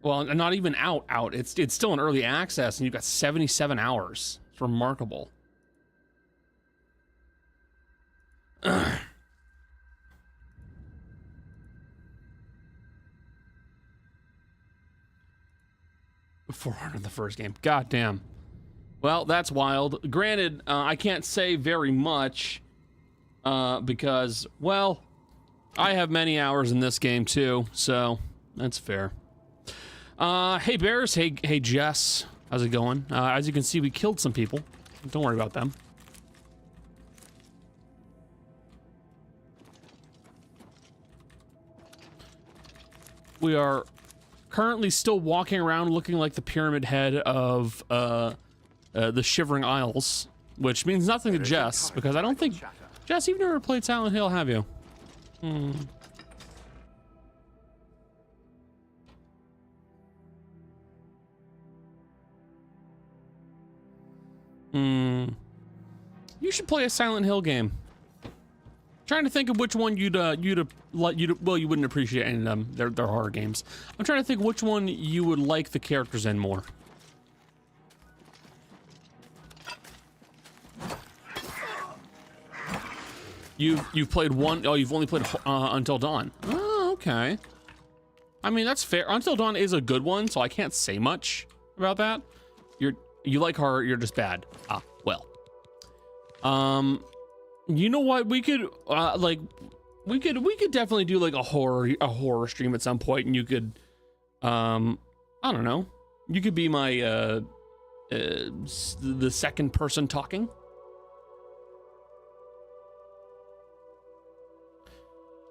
Well, not even out. It's still in early access, and you've got 77 hours. It's remarkable. Ugh. 400 the first game. God damn. Well, that's wild. Granted, I can't say very much because, well, I have many hours in this game too, so that's fair. Hey Bears, hey Jess, how's it going? As you can see, we killed some people. Don't worry about them. We are currently still walking around looking like the pyramid head of the Shivering Isles, which means nothing to Jess, because I don't think... Jess, you've never played Silent Hill, have you? You should play a Silent Hill game. Trying to think of which one well, you wouldn't appreciate any of them. They're horror games. I'm trying to think which one you would like the characters in more. You've played one. Oh, you've only played Until Dawn. Oh, okay. I mean, that's fair. Until Dawn is a good one, so I can't say much about that. You like horror, you're just bad. Ah, well. You know what? We could we could definitely do like a horror stream at some point, and you could I don't know. You could be my the second person talking.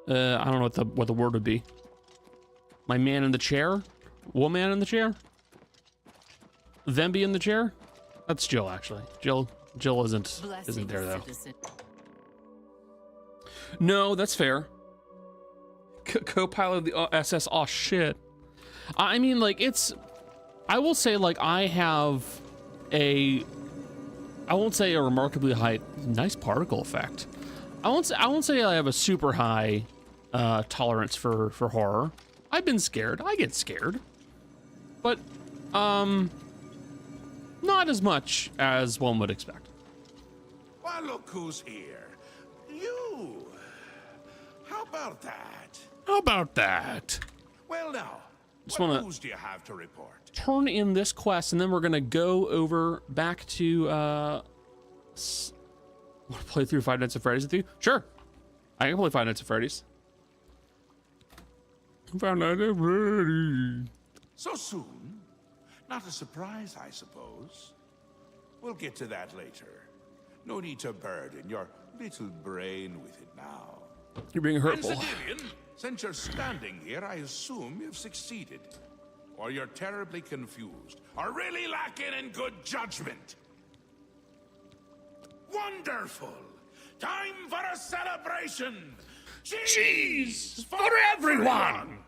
I don't know what the word would be. My man in the chair? Woman in the chair? Them be in the chair? That's Jill, actually. Jill isn't there though. No, that's fair. Co-pilot of the SS. Oh shit. I mean, like, I will say, like, I have I won't say a remarkably high, nice particle effect. I won't say I have a super high tolerance for horror. I've been scared. I get scared. But not as much as one would expect. Well, look who's here. You. How about that? How about that? Well, now, Just what wanna news do you have to report? turn in this quest, and then we're gonna go over back to want to play through Five Nights at Freddy's with you? Sure. I can play Five Nights at Freddy's. Five Nights at Freddy's. So soon? Not a surprise, I suppose. We'll get to that later. No need to burden your little brain with it now. You're being hurtful. Oblivion, since you're standing here, I assume you've succeeded. Or you're terribly confused, or really lacking in good judgment. Wonderful! Time for a celebration! Cheese for everyone!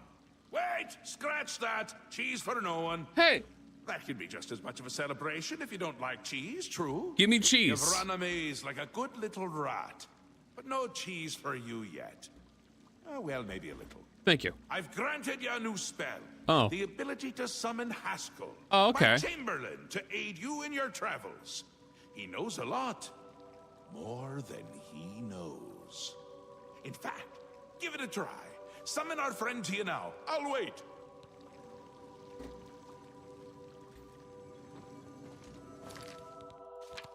Wait, scratch that. Cheese for no one. Hey, That can be just as much of a celebration if you don't like cheese, true? give me cheese. You've run a maze like a good little rat. But no cheese for you yet. Oh, well, maybe a little. Thank you. I've granted you a new spell. Oh. The ability to summon Haskell. Oh, okay. My Chamberlain, to aid you in your travels. He knows a lot. More than he knows. In fact, give it a try. Summon our friend to you now. I'll wait.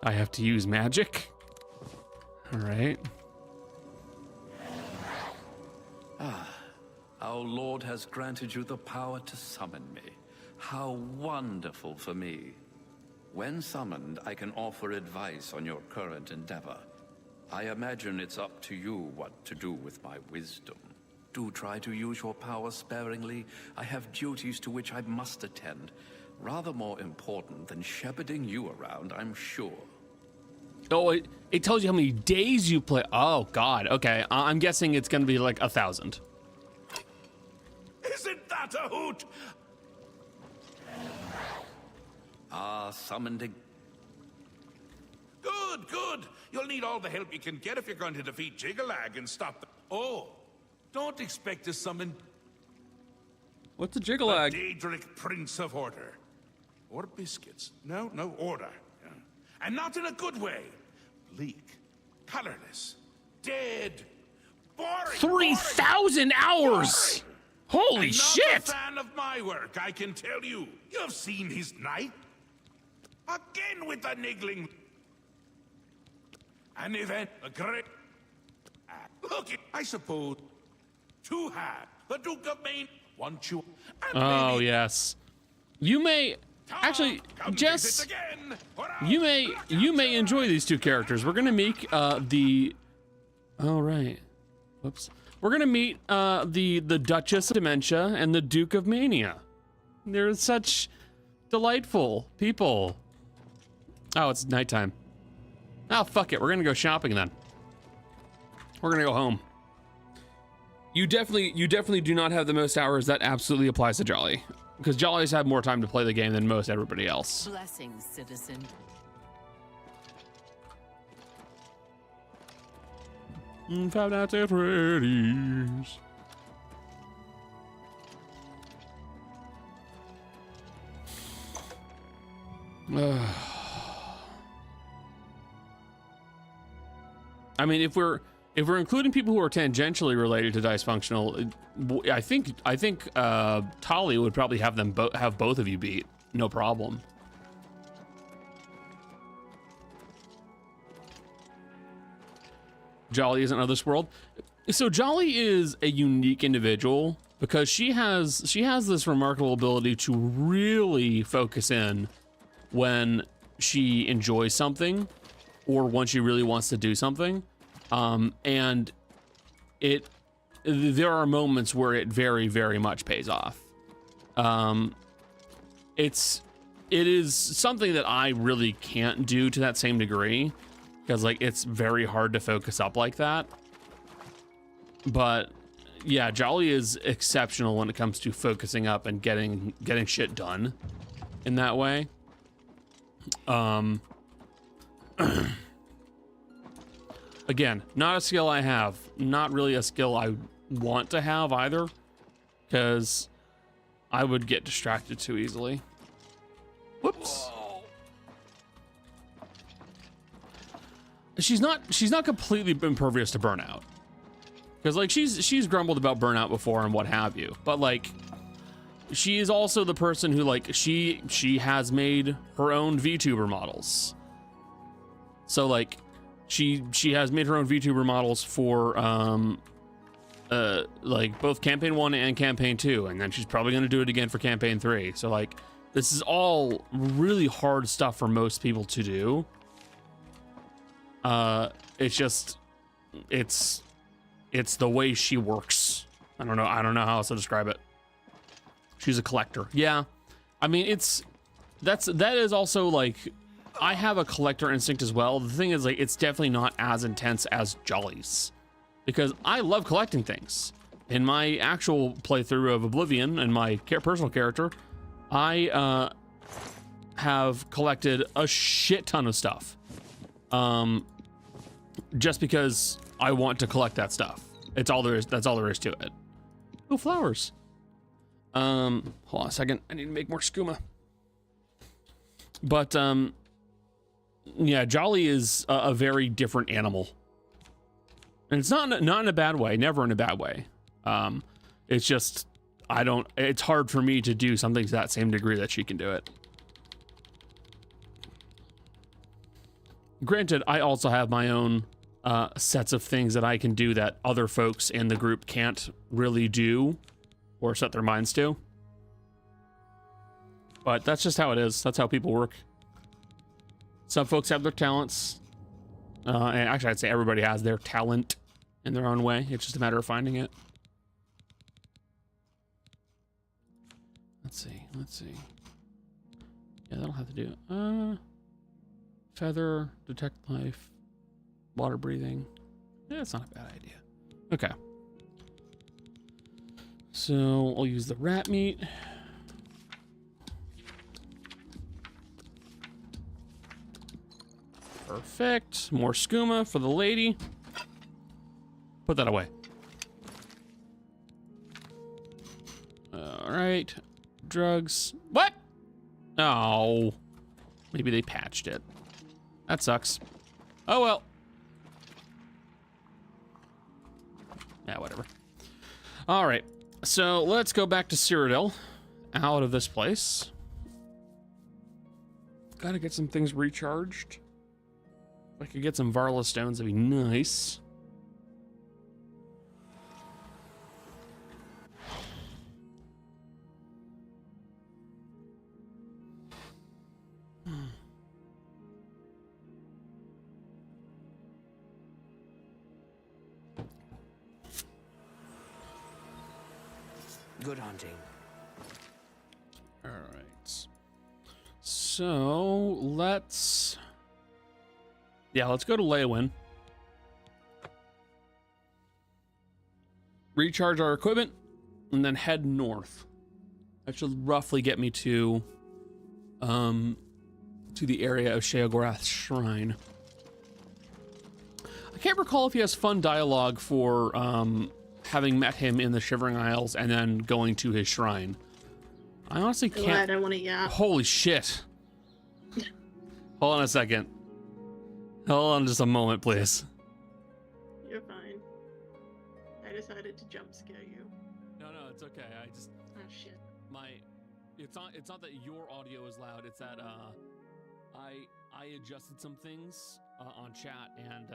I have to use magic. All right. Our Lord has granted you the power to summon me. How wonderful for me. When summoned, I can offer advice on your current endeavor. I imagine it's up to you what to do with my wisdom. Do try to use your power sparingly. I have duties to which I must attend. Rather more important than shepherding you around, I'm sure. Oh, it tells you how many days you play. Oh, God. Okay. I'm guessing it's going to be like 1,000. Isn't that a hoot? Summoned again. Good, good. You'll need all the help you can get if you're going to defeat Jiggalag and stop the... Oh, don't expect to summon... What's a jiggle A lag? Daedric Prince of Order. Or biscuits. No, order. Yeah. And not in a good way. Bleak, colorless, dead, boring. 3,000 hours! Holy Not shit! a fan of my work, I can tell you. You've seen his knight. Again with the niggling. An event, a great. Look, I suppose. To have the Duke of Maine want you. And Oh, maybe yes. You may actually, come Jess, visit again, or I'll you may enjoy these two characters. We're gonna meet the. Oh right. Whoops. We're gonna meet the Duchess of Dementia and the Duke of Mania. They're such delightful people. Oh, it's nighttime. Oh, fuck it. We're gonna go shopping then. We're gonna go home. You definitely do not have the most hours. That absolutely applies to Jolly, because Jolly's had more time to play the game than most everybody else. Blessings, citizen. Five Nights at Freddy's. I mean, if we're including people who are tangentially related to Dice Functional, I think Tali would probably have them have both of you beat, no problem. Jolly isn't of this world. So Jolly is a unique individual because she has this remarkable ability to really focus in when she enjoys something or when she really wants to do something. And there are moments where it very, very much pays off. It is something that I really can't do to that same degree, because like it's very hard to focus up like that. But yeah, Jolly is exceptional when it comes to focusing up and getting shit done in that way. Again, not a skill I have, not really a skill I want to have either, because I would get distracted too easily. Whoops. She's not completely impervious to burnout, because like she's grumbled about burnout before and what have you, but like she is also the person who like she has made her own VTuber models. So like she has made her own VTuber models for like both campaign 1 and campaign 2, and then she's probably going to do it again for campaign 3. So like this is all really hard stuff for most people to do. It's just it's the way she works. I don't know how else to describe it. She's a collector. Yeah. I mean, that is also like, I have a collector instinct as well. The thing is, like, it's definitely not as intense as Jolly's, because I love collecting things. In my actual playthrough of Oblivion and my personal character, I have collected a shit ton of stuff. Just because I want to collect that stuff. That's all there is to it. Oh, flowers. Hold on a second. I need to make more skooma. But yeah, Jolly is a very different animal, and it's not in a bad way. Never in a bad way. It's just it's hard for me to do something to that same degree that she can do it. Granted, I also have my own sets of things that I can do that other folks in the group can't really do or set their minds to. But that's just how it is. That's how people work. Some folks have their talents. And actually, I'd say everybody has their talent in their own way. It's just a matter of finding it. Let's see. Yeah, that'll have to do it. Feather, detect life, water breathing. Yeah, it's not a bad idea. Okay. So I'll use the rat meat. Perfect. More skooma for the lady. Put that away. All right. drugs. What? Oh. Maybe they patched it. That sucks. Oh well. Yeah, whatever. All right. So let's go back to Cyrodiil. Out of this place. Gotta get some things recharged. If I could get some Varla stones, that'd be nice. Good hunting. All right. So let's go to Leywin. Recharge our equipment and then head north. That should roughly get me to the area of Sheogorath's shrine. I can't recall if he has fun dialogue for having met him in the Shivering Isles and then going to his shrine. I honestly can't. I want to yap. Holy shit. Hold on a second. Hold on just a moment, please. You're fine. I decided to jump scare you. No, it's okay. I just Oh shit. it's not that your audio is loud, it's that I adjusted some things on chat and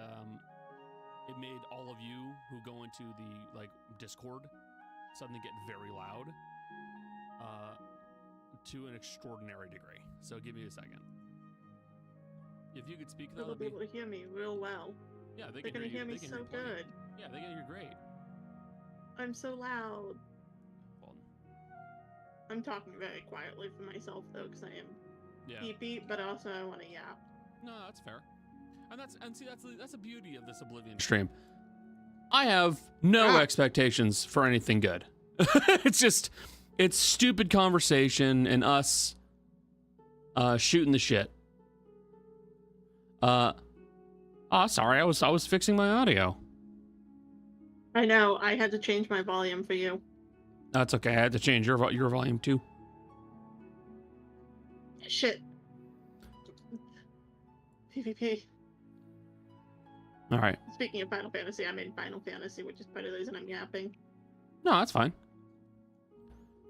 it made all of you who go into the Discord suddenly get very loud to an extraordinary degree. So give me a second. If you could speak though, They'll be able to hear me real well. yeah, They're gonna hear me so good. Yeah, they can hear great. I'm so loud. Well, I'm talking very quietly for myself though, because I am yeah. peepee, but also I want to yap. No, that's fair. And that's the beauty of this Oblivion stream. I have no expectations for anything good. It's stupid conversation and us shooting the shit. Sorry, I was fixing my audio. I know, I had to change my volume for you. That's okay. I had to change your volume too. Shit. PvP. All right. Speaking of Final Fantasy, I'm in Final Fantasy, which is part of the reason I'm yapping. No, that's fine.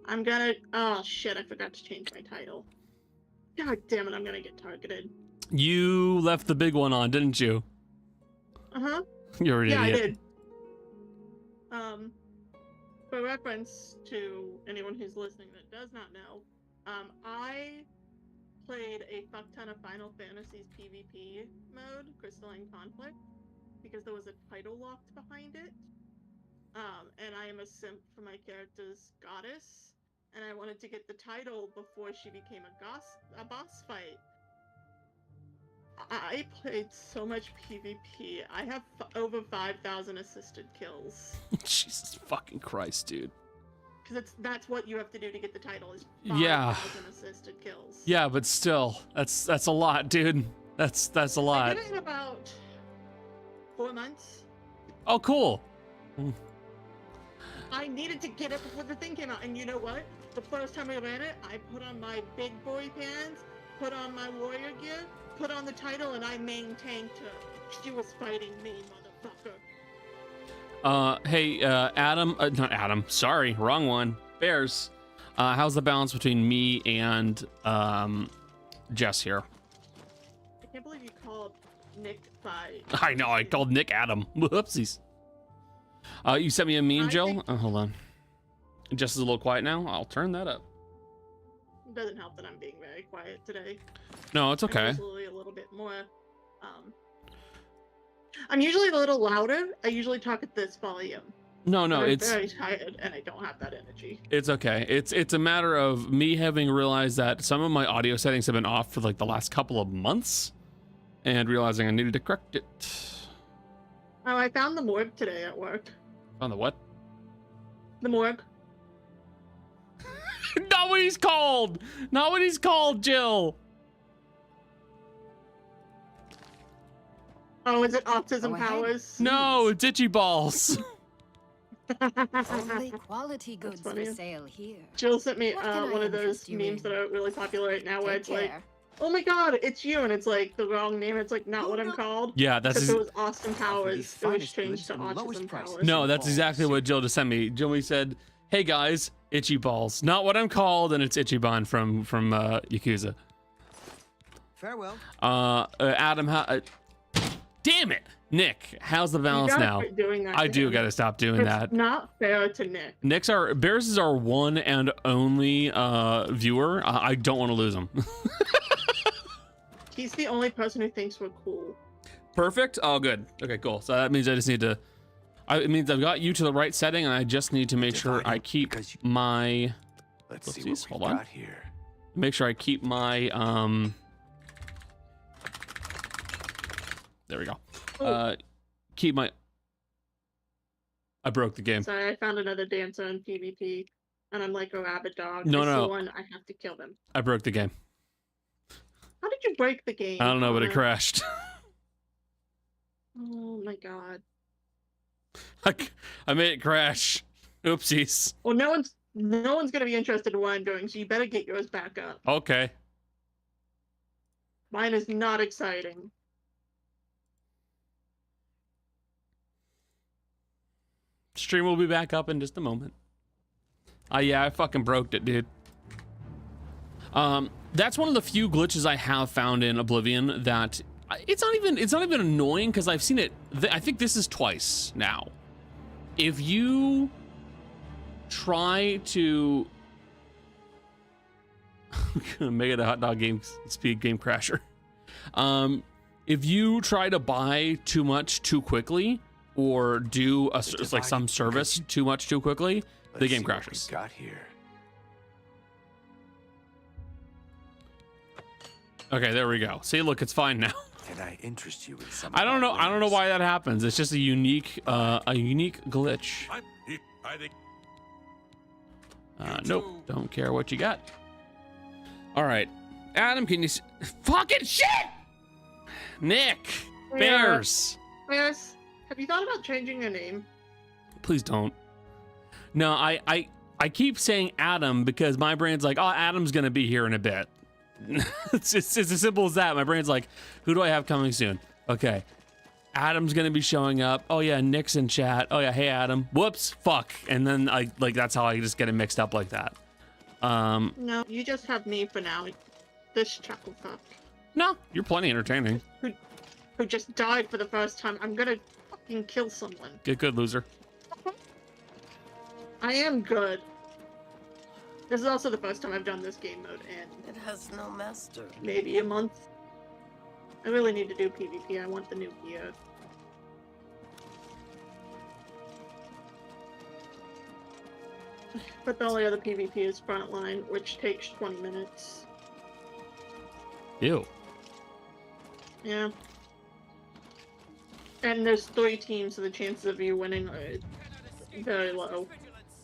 I'm gonna... Oh, shit, I forgot to change my title. God damn it, I'm gonna get targeted. You left the big one on, didn't you? Uh-huh. You're an Yeah, idiot. I did. For reference to anyone who's listening that does not know, I played a fuck ton of Final Fantasy's PvP mode, Crystalline Conflict, because there was a title locked behind it. And I am a simp for my character's goddess, and I wanted to get the title before she became a boss fight. I played so much PvP. I have over 5,000 assisted kills. Jesus fucking Christ, dude. Because that's what you have to do to get the title is 5,000 Yeah. assisted kills. Yeah, but still, that's a lot, dude. That's a I lot. did it in about 4 months. Oh, cool. I needed to get it before the thing came out, and you know what? The first time I ran it, I put on my big boy pants, put on my warrior gear, put on the title, and I maintained her. She was fighting me, motherfucker. Hey, Adam, not Adam, sorry, wrong one. Bears, how's the balance between me and, Jess here? I can't believe you called Nick by... I know, I called Nick Adam. Whoopsies. You sent me a meme, Jill? Oh, hold on. Jess is a little quiet now. I'll turn that up. It doesn't help that I'm being very quiet today. No, it's okay. I'm usually a little bit more, I'm usually a little louder. I usually talk at this volume. No, I'm it's very tired, and I don't have that energy. it's okay. It's a matter of me having realized that some of my audio settings have been off for like the last couple of months, and realizing I needed to correct it. Oh, I found the morgue today at work. On the what? The morgue. Not what he's called! Not what he's called, Jill! Oh, is it autism Oh, hey. powers? No, it's itchy balls. Only quality goods for funny. sale here. Jill sent me What can I one of those interest you memes in? that are really popular right now where Take it's like, care. oh my god, it's you, and it's like the wrong name. It's like not what I'm called. Yeah, that's If it was Austin Powers, it was finest changed goods to and lowest Autism prices. Powers. no, that's exactly what Jill just sent me. Jill said, "Hey guys, Itchy Balls, not what I'm called," and it's Ichiban from Yakuza. Farewell. Adam, damn it, Nick, how's the You balance gotta now? quit doing that I to do him. gotta stop doing It's that. not fair to Nick. Bears is our one and only viewer. I don't want to lose him. He's the only person who thinks we're cool. Perfect. Oh, good. Okay, cool. So that means I just need to. It means I've got you to the right setting, and I just need to make sure I keep my. Let's see Whoopsies, what hold we've on. got here. Make sure I keep my. There we go. Oh. Keep my. I broke the game. Sorry, I found another dancer in PvP, and I'm like a rabid dog. No, I see no. one, I have to kill them. I broke the game. How did you break the game? I don't know, but it Connor? crashed. Oh my god. I made it crash. Oopsies. Well, no one's gonna be interested in what I'm doing, so you better get yours back up. Okay. Mine is not exciting. Stream will be back up in just a moment. Yeah, I fucking broke it, dude. That's one of the few glitches I have found in Oblivion that it's not even annoying because I've seen it. I think this is twice now. If you try to make it a hot dog game speed game crasher, if you try to buy too much too quickly or do like some service too much too quickly, the game crashes. Got here. Okay, there we go. See, look, it's fine now. Can I interest you in something? I don't know why that happens. It's just a unique glitch. I think. Nope, don't care what you got. All right, Adam, can you fucking shit? Nick, Bears. Bears, have you thought about changing your name? Please don't. No, I keep saying Adam because my brain's like, oh, Adam's gonna be here in a bit. it's as simple as that. My brain's like, who do I have coming soon? Okay, Adam's gonna be showing up. Oh yeah, Nick's in chat. Oh yeah, hey Adam. Whoops, fuck. And then that's how I just get it mixed up like that. No, you just have me for now. This chuckle fuck. No, you're plenty entertaining. Who just died for the first time. I'm gonna fucking kill someone. Get good, loser. I am good. This is also the first time I've done this game mode in It has no master. maybe a month. I really need to do PvP. I want the new gear. But the only other PvP is Frontline, which takes 20 minutes. Ew. Yeah. And there's 3 teams, so the chances of you winning are very low.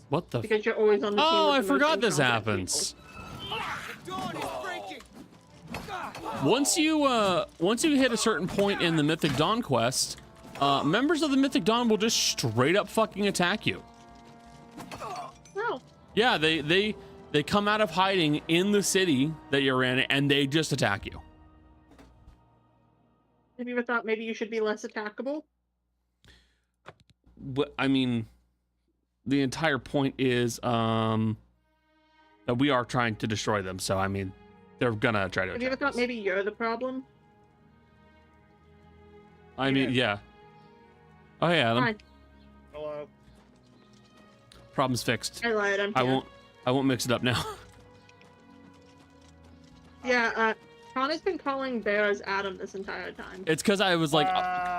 What the? Because you're always on the team Oh, with I the most forgot this incompetent happens. people. Once you hit a certain point in the Mythic Dawn quest, members of the Mythic Dawn will just straight up fucking attack you. No. Yeah, they come out of hiding in the city that you're in, and they just attack you. Have you ever thought maybe you should be less attackable? But I mean, the entire point is that we are trying to destroy them. So I mean, they're gonna try to. Have you ever attack thought us. maybe you're the problem? I mean, yeah. Oh hey, Adam. Hi. Hello. Problem's fixed. I lied. I'm I here. won't mix it up now. Yeah, Connor's been calling Bears Adam this entire time. It's because I was like,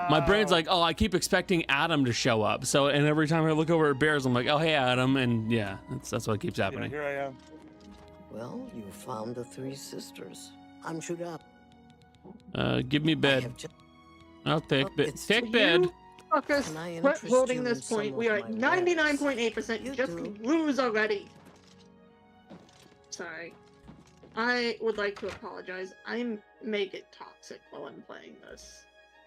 my brain's like, oh, I keep expecting Adam to show up. So, and every time I look over at Bears, I'm like, oh, hey, Adam. And yeah, that's what keeps Yeah, happening. here I am. Well, you found the 3 sisters. I'm chewed up. Give me I bed. have just- I'll take Oh, bed. it's Take You bed. fuckers, Can I quit interest holding you this in some point. of We are at my wares? 99.8%. You Just do. lose already. Sorry. I would like to apologize. I make it toxic while I'm playing this.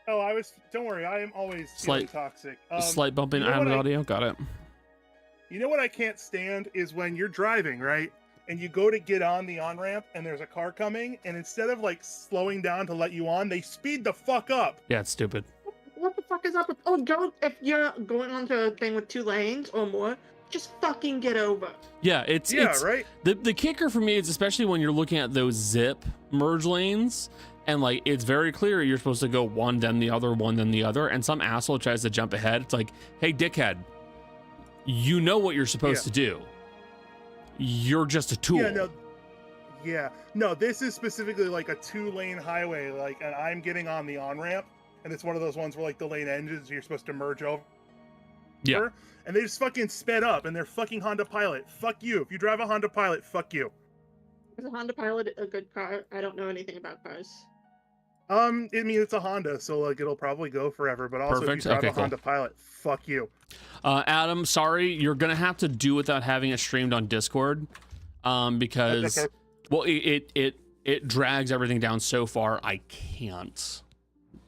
Oh, don't worry, I am always Slight- feeling toxic. Slight bump in you know what Adam's I- audio. Got it. You know what I can't stand is when you're driving, right? And you go to get on the on-ramp and there's a car coming, and instead of like slowing down to let you on, they speed the fuck up. Yeah, it's stupid. What the fuck is up with? Oh, go if you're going onto a thing with 2 lanes or more, just fucking get over. Yeah, it's right. The kicker for me is especially when you're looking at those zip merge lanes, and like it's very clear you're supposed to go one then the other, one then the other, and some asshole tries to jump ahead. It's like, hey, dickhead, you know what you're supposed to do. You're just a tool. No, this is specifically like a 2-lane highway, like, and I'm getting on the on-ramp, and it's one of those ones where like the lane ends, you're supposed to merge over. Yeah. And they just fucking sped up, and they're fucking Honda Pilot. Fuck you. If you drive a Honda Pilot, fuck you. Is a Honda Pilot a good car? I don't know anything about cars. I mean, it's a Honda, so like it'll probably go forever. But also, Perfect. if you drive Okay, a Honda Pilot, fuck you. Adam, sorry, you're gonna have to do without having it streamed on Discord, because Okay. well, it drags everything down so far. I can't.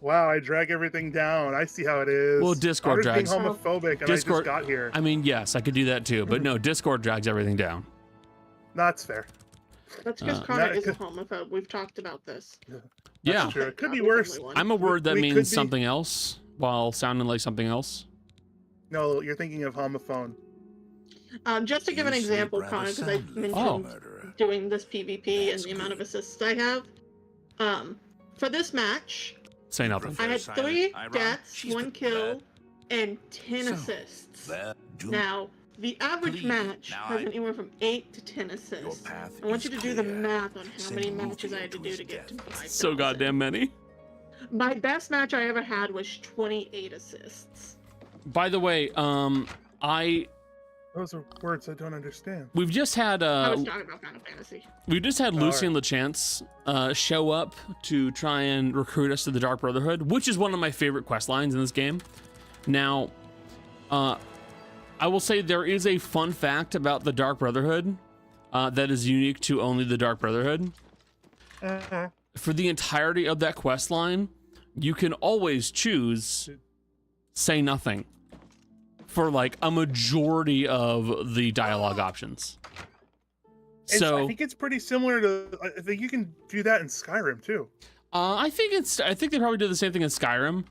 Wow, I drag everything down. I see how it is. Well, Discord Being drags. homophobic, and Discord, I just got here. I mean, yes, I could do that too, but no, Discord drags everything down. That's fair. That's because Connor is a homophobe. We've talked about this. Yeah, Sure, it could be worse. I'm a word that We means could be- something else while sounding like something else. No, you're thinking of homophone. Just to give an You sleep example, rather Connor, because I soundly, mentioned murderer. doing this PvP That's and the amount of good. assists I have. For this match, Say nothing. I had Silent 3 Iron. deaths, She's 1 the kill, bad. and 10 So, assists. That do Now, the average Please, match now has I- anywhere from 8 to 10 assists. path I want is you to do the clear. math on how Send many Rufio matches I had to to do his to get to death. 5,000. So goddamn many. My best match I ever had was 28 assists. By the way, Those are words I don't understand. we've just had I was talking about Final Fantasy. we've just had Lucy Alright. and LeChance show up to try and recruit us to the Dark Brotherhood, which is one of my favorite quest lines in this game. Now, I will say there is a fun fact about the Dark Brotherhood that is unique to only the Dark Brotherhood. For the entirety of that quest line, you can always choose say nothing for like a majority of the dialogue options. I So think it's pretty similar to. I think you can do that in Skyrim too. I think they probably do the same thing in Skyrim.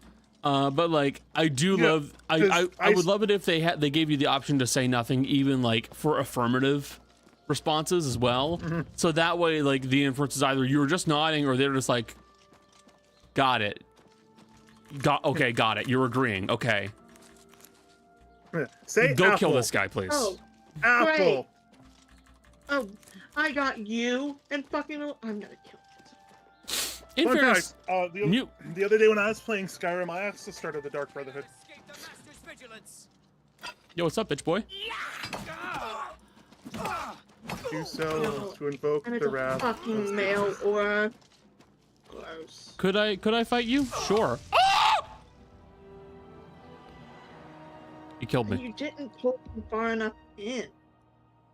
But like I do Yeah, love I 'cause would love it if they gave you the option to say nothing, even like for affirmative responses as well. So that way like the inference is either you were just nodding or they're just like got it. Got it. You're agreeing. Okay. Say Go apple. kill this guy, please. Oh, Apple. Great. Oh, I got you and fucking. I'm gonna kill you. In Fun fairness, fact, Mute. the other day when I was playing Skyrim, I also started the Dark Brotherhood. Yo, what's up, bitch boy? Do so to invoke And it's the a wrath. fucking male or. Gross. Could I fight you? Sure. He killed me. You didn't pull him far enough in.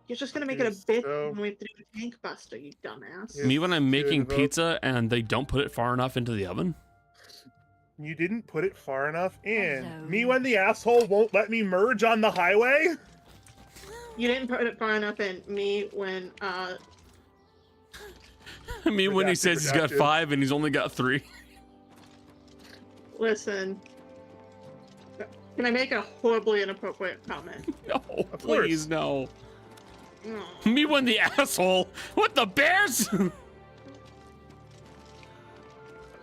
You're just gonna make it a Yes, bit so- when we have to do a tank buster, you dumbass. Yes. Me when I'm making invoke- pizza and they don't put it far enough into the oven. You didn't put it far enough in. Hello. Me when the asshole won't let me merge on the highway. You didn't put it far enough in. Me when Me when he Redacted, says he's got redacted. 5 and he's only got 3. listen. Can I make a horribly inappropriate comment? No, Of please course. no. No. Me when the asshole. What the bears?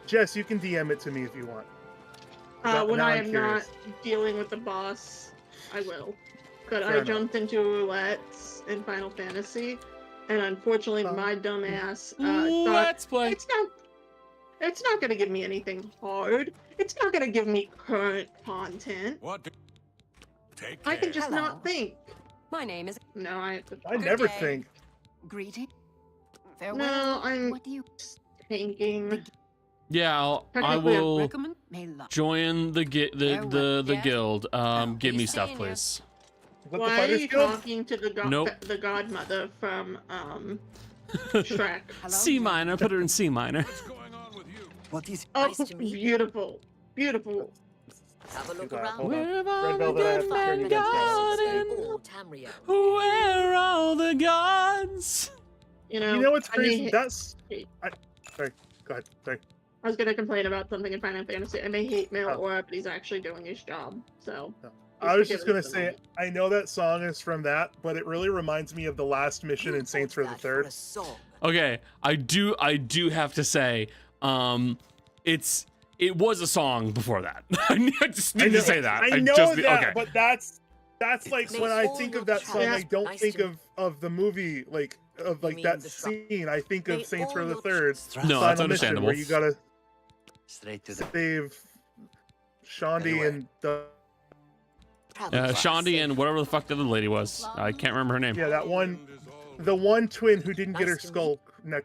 Jess, you can DM it to me if you want. When Now I I'm am curious. not dealing with the boss, I will. But Fair I enough. jumped into roulettes in Final Fantasy, and unfortunately, my dumb ass thought Let's play. it's not gonna give me anything hard. It's not gonna give me current content. What? Take I can care. just Hello. not think. My name is No, I have to. I Good never day. think. Greeting. Farewell. No, I'm What do you thinking. Yeah, I Technically, I'm will recommend? May love. join the Yeah. guild. Give me Be stuff, seeing ya. please. Is that the Why are Fighters you Guild? talking to the Nope. the godmother from Shrek? Hello. C minor. Put her in C minor. What's going on with you? What is Oh, Nice to meet you. beautiful, beautiful. Have a look Hold around. on. Where Red are the Velvet, I have good to turn men you guys down. gone? Or Tamriel. Where are all the gods? You know, You know what's I may crazy? hate- Sorry. Go ahead. Sorry. I was gonna complain about something in Final Fantasy. I may hate Male Oh. Aura, but he's actually doing his job. So. I was forgive just gonna us for the say, moment. I know that song is from that, but it really reminds me of the last mission in Saints Row the Third. Okay, I do have to say, it was a song before that. I just need to say that. I know just, that, okay. but that's like when I think of that song, I don't Nice think to- of the movie, like of like mean that the struck- scene. I think of May Saints Row all the your Third. No, that's Final mission understandable. where you gotta Straight to the save Shaundi Anyway. and the Shaundi and whatever the fuck the other lady was. I can't remember her name. yeah, that one, the one twin who didn't get her Nice to skull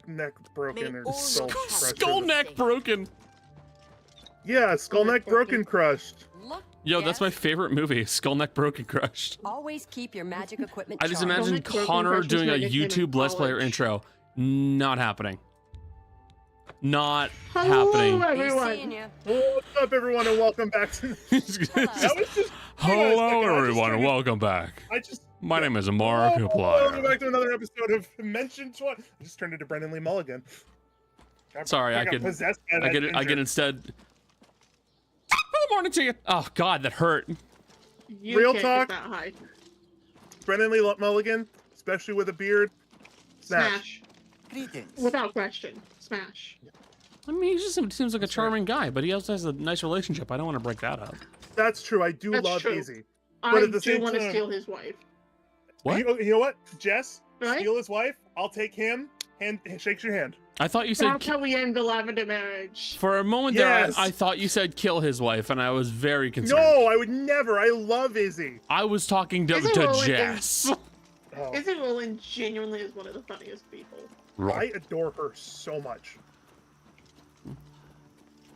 neck broken May or all skull your crushed. Skull neck broken. Yeah, skull neck broken crushed. Look, Yo, that's my yes. favorite movie, Skull Neck Broken Crushed. Always keep your magic equipment I just charged. imagine Skull Neck Broken Connor Crushed was doing a my nickname in YouTube Let's Player college. intro. Not happening. Not Hello, happening. Be everyone. seeing ya. What's up, everyone, and welcome back to. That was just. hang on a second, Hello, I just everyone, and turned- welcome back. I just. My name is Welcome Markiplier. back to another episode of Mention Twice. I just turned into Brendan Lee Mulligan. Sorry, I got could. possessed by I that get ginger. instead. Good morning to you. Oh God, that hurt. You Real can't talk. Get that high. Brendan Lee Mulligan, especially with a beard. Smash. Smash. greetings. Without question. Smash. I mean, he just seems like a charming guy, but he also has a nice relationship. I don't want to break that up. That's true. I do That's love true. Izzy. I at the do same want to time- steal his wife. What? You know what? Jess, Right? steal his wife. I'll take him. Shakes your hand. I thought you said That's how we end the lavender marriage. for a moment Yes. there. I thought you said kill his wife, and I was very concerned. No, I would never. I love Izzy. I was talking to, Is it to rolling in- Jess. Oh, Izzy Roland genuinely is one of the funniest people. I adore her so much.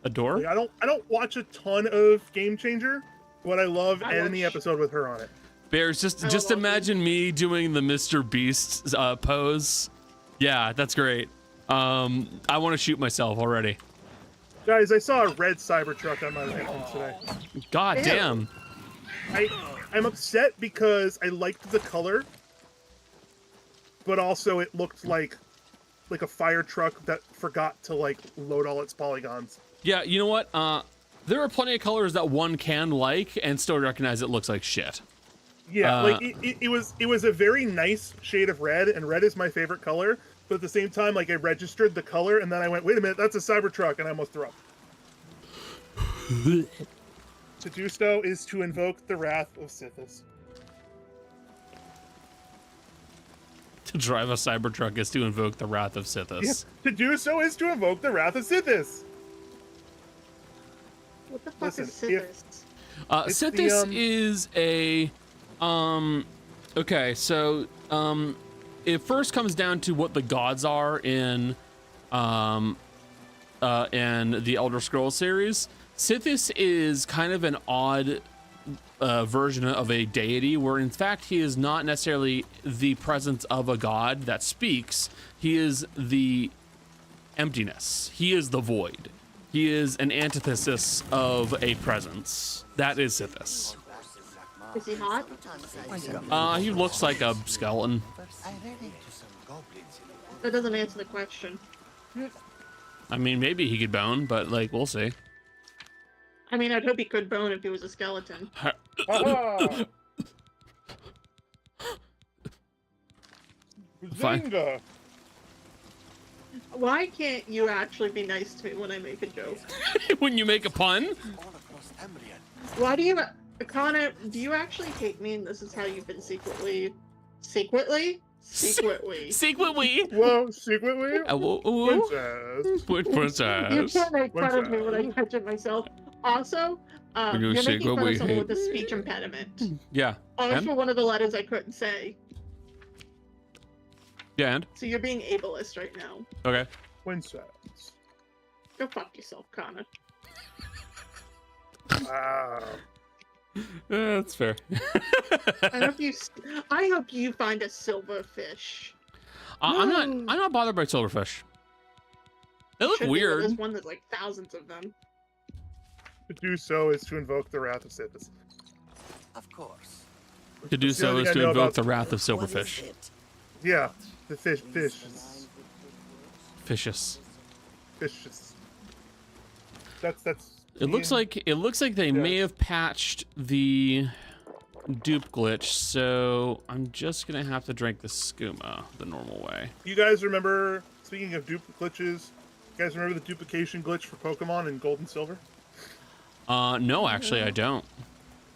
Adore? Like, I don't watch a ton of Game Changer, but I love I any watch- episode with her on it. Bears, just I love imagine me doing the Mr. Beast pose. Yeah, that's great. I want to shoot myself already. Guys, I saw a red Cybertruck on my entrance today. God Ew. damn. I'm upset because I liked the color, but also it looked like a fire truck that forgot to like load all its polygons. Yeah, you know what? There are plenty of colors that one can like and still recognize it looks like shit. Yeah, Uh, like it was a very nice shade of red, and red is my favorite color. But at the same time, like I registered the color, and then I went, "Wait a minute, that's a Cybertruck," and I almost threw up. To do so is to invoke the wrath of Sithis. To drive a Cybertruck is to invoke the wrath of Sithis. Yeah, to do so is to invoke the wrath of Sithis. What the fuck Listen, is Sithis? It's the, Sithis is a okay, so it first comes down to what the gods are in the Elder Scrolls series. Sithis is kind of an odd version of a deity where in fact he is not necessarily the presence of a god that speaks. He is the emptiness. He is the void. He is an antithesis of a presence. That is Sithis. Is he hot? He looks like a skeleton. That doesn't answer the question. I mean, maybe he could bone, but like, we'll see. I mean, I'd hope he could bone if he was a skeleton. Aha! Fine. Zinga! Why can't you actually be nice to me when I make a joke? When you make a pun? All across Tamriel. Why do you, Connor? Do you actually hate me, and this is how you've been secretly? Secretly? Whoa, secretly? Princess. Princess. You can't make fun of me What's when I catch it myself. Also, You you're making fun secretly of someone hate- with a speech impediment. Yeah. Only And? for one of the letters I couldn't say. Yeah, and? So you're being ableist right now. Okay. Princess. Go fuck yourself, Connor. Wow. That's fair. I hope you find a silverfish. I'm not bothered by silverfish. They look Should be, but weird. There's one that's like thousands of them. To do so is to invoke the wrath of Sisyphus. Of course. To do That's the so only is thing I to know invoke about- the wrath of What is Silverfish. it? Yeah, the fish. Vicious. That's. It looks like they may have patched the dupe glitch, so I'm just gonna have to drink the skooma the normal way. You guys remember? Speaking of dupe glitches, you guys remember the duplication glitch for Pokemon in Gold and Silver? No, actually, I don't.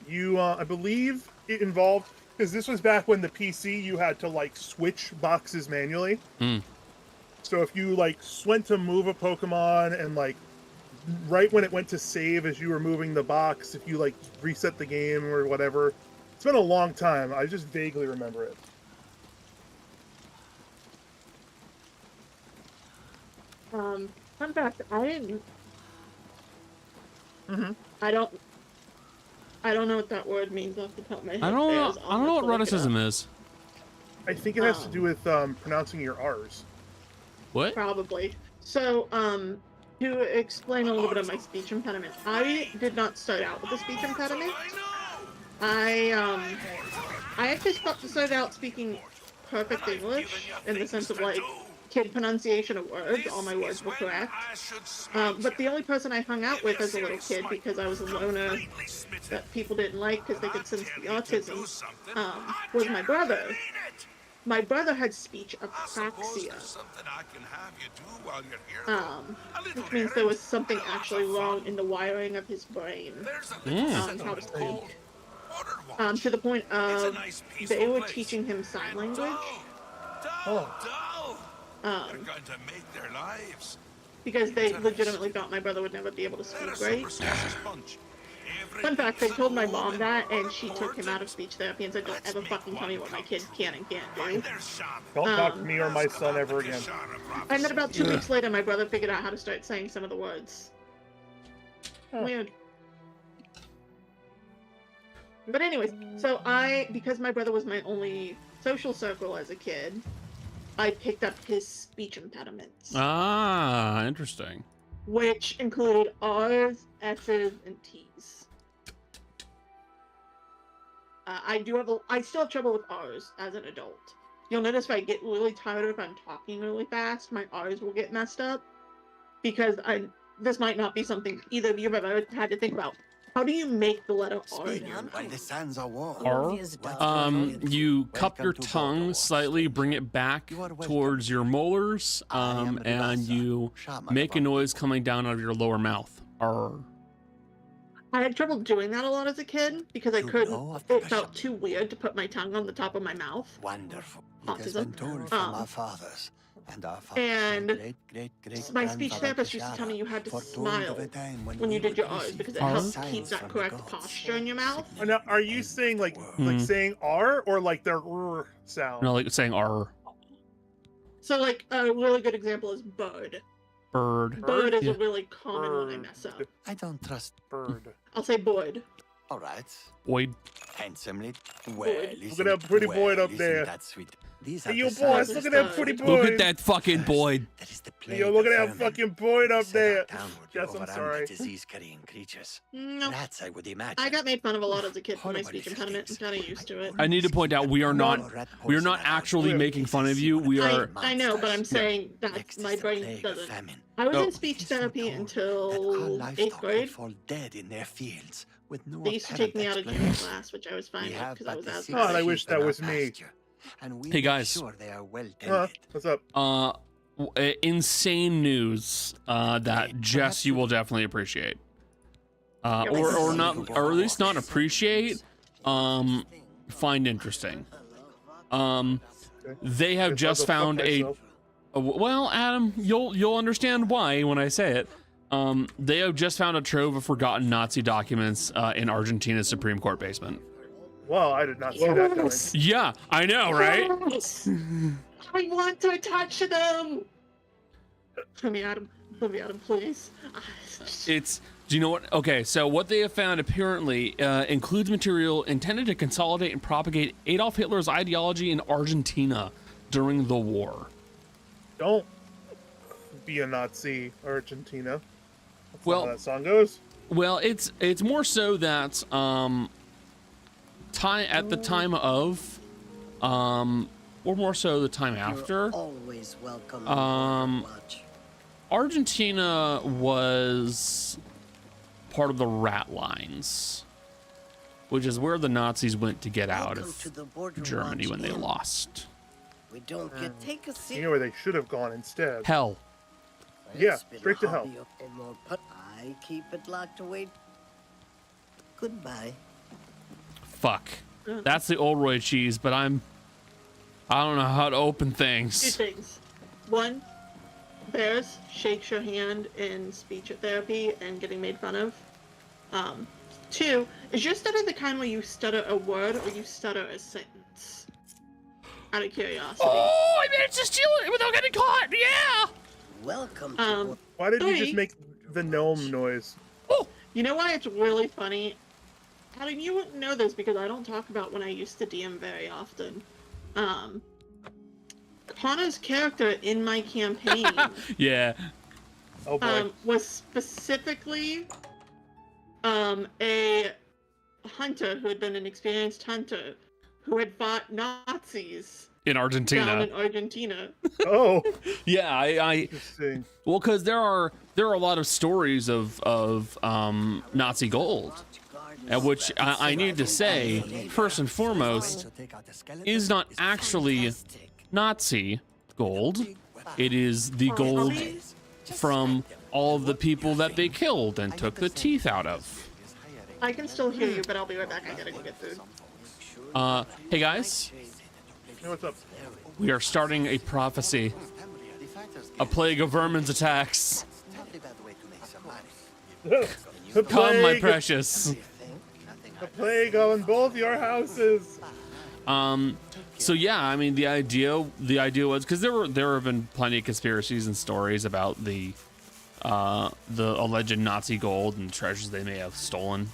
I believe it involved, because this was back when the PC you had to like switch boxes manually. So if you like went to move a Pokemon and like right when it went to save as you were moving the box, if you like reset the game or whatever, it's been a long time. I just vaguely remember it. Fun fact, I didn't. Mhm. I don't know what that word means off the top of my head. I don't know what runicism is. I think it has to do with pronouncing your R's. What? Probably. So, to explain a little bit of my speech impediment, I did not start out with a speech impediment. I actually started out speaking perfect English in the sense of like kid pronunciation of words. All my words were correct. But the only person I hung out with as a little kid, because I was a loner that people didn't like because they could sense the autism, was my brother. My brother had speech apraxia, which means there was something actually wrong in the wiring of his brain. How to speak. To the point of they were teaching him sign language. Because they legitimately thought my brother would never be able to speak right. Fun fact, they told my mom that, and she took him out of speech therapy and said, don't ever fucking tell me what my kid can and can't do. Don't talk to me or my son ever again. And then about 2 weeks later, my brother figured out how to start saying some of the words. Weird. But anyways, so because my brother was my only social circle as a kid, I picked up his speech impediments. Ah, interesting. Which included R's, S's, and T's. I still have trouble with R's as an adult. You'll notice if I get really tired or if I'm talking really fast, my R's will get messed up. Because this might not be something either of you have ever had to think about. How do you make the letter R? When the sands are warm. You cup your tongue slightly, bring it back towards your molars, and you make a noise coming down out of your lower mouth. R. I had trouble doing that a lot as a kid because I couldn't. It felt too weird to put my tongue on the top of my mouth. Wonderful. Autism. From our fathers. And our And my speech therapist used to tell me you had to smile when you did your R's because it helps keep that correct posture in your mouth. Now, are you saying like saying R or like the R sound? No, like saying R. So like a really good example is bird. Bird. Bird is a really common one I mess up. I don't trust Bird. I'll say boyd. All right. Boyd. Handsomely. Well, Look at that pretty Boyd up there. That sweet. These Hey, are yo, the boys, sounds look at of that pretty the- boy. Look at that fucking Boyd. That is the Yo, look at that plague of fucking vermin. Boyd up Set there. out downward Yes, over I'm sorry. disease-carrying creatures. No, Rats, I would imagine. I got made fun of a lot as a kid for my Horrible speech impediment. I'm kind of used to it. I need to point out we are not actually making fun of you. We are. I know, but I'm saying that Next is my the brain plague of doesn't. famine. I was Oh. in speech therapy That our until livestock 8th would grade. fall dead in their fields with no They used to take me out apparent of gym explanation. class, which I was fine We with have because I but was the asthmatic. God, I sheep wish in that our was me. pasture, and we Hey, make guys. sure they are well Huh? tended. What's up? Insane news that Jess, you will definitely appreciate. Or not, or at least not appreciate. Find interesting. They have just found a. Well, Adam, you'll understand why when I say it. They have just found a trove of forgotten Nazi documents in Argentina's Supreme Court basement. Well, I did not see that coming. Yeah, I know, right? Yes! I want to touch them! Let me at him, please. Do you know what? Okay, so what they have found apparently includes material intended to consolidate and propagate Adolf Hitler's ideology in Argentina during the war. Don't be a Nazi, Argentina. That's Well, not how that song goes. Well, it's more so that at the time of or more so the time after. You're always welcome. Watch. Argentina was part of the rat lines, which is where the Nazis went to get out of Germany when they lost. We don't get take a seat. You know where they should have gone instead. Hell. Yeah, It's been straight to a hell. hobby and more I keep it locked away. Goodbye. Fuck. That's the old Roy cheese, but I don't know how to open Two things. things. One, Bears shakes your hand in speech therapy and getting made fun of. Two, is your stutter the kind where you stutter a word or you stutter a sentence? Out of curiosity. Oh, I managed to steal it without getting caught. Yeah. Welcome to Why did you just Three. make the gnome noise? Oh, You know why it's really funny? Adam, you wouldn't know this because I don't talk about when I used to DM very often. Connor's character in my campaign yeah. Oh boy. was specifically a hunter who had been an experienced hunter who had fought Nazis In down Argentina. in Argentina. Oh, Yeah, I interesting. well, because there are a lot of stories of Nazi gold, at which I need to say, first and foremost, is not actually Nazi gold. It is the gold from all of the people that they killed and took the teeth out of. I can still hear you, but I'll be right back. I gotta go get food. Hey guys, Hey, what's up? we are starting a prophecy. A plague of vermin's attacks. The Come, my plague, precious. the plague on both your houses. So yeah, I mean the idea was because there have been plenty of conspiracies and stories about the alleged Nazi gold and treasures they may have stolen.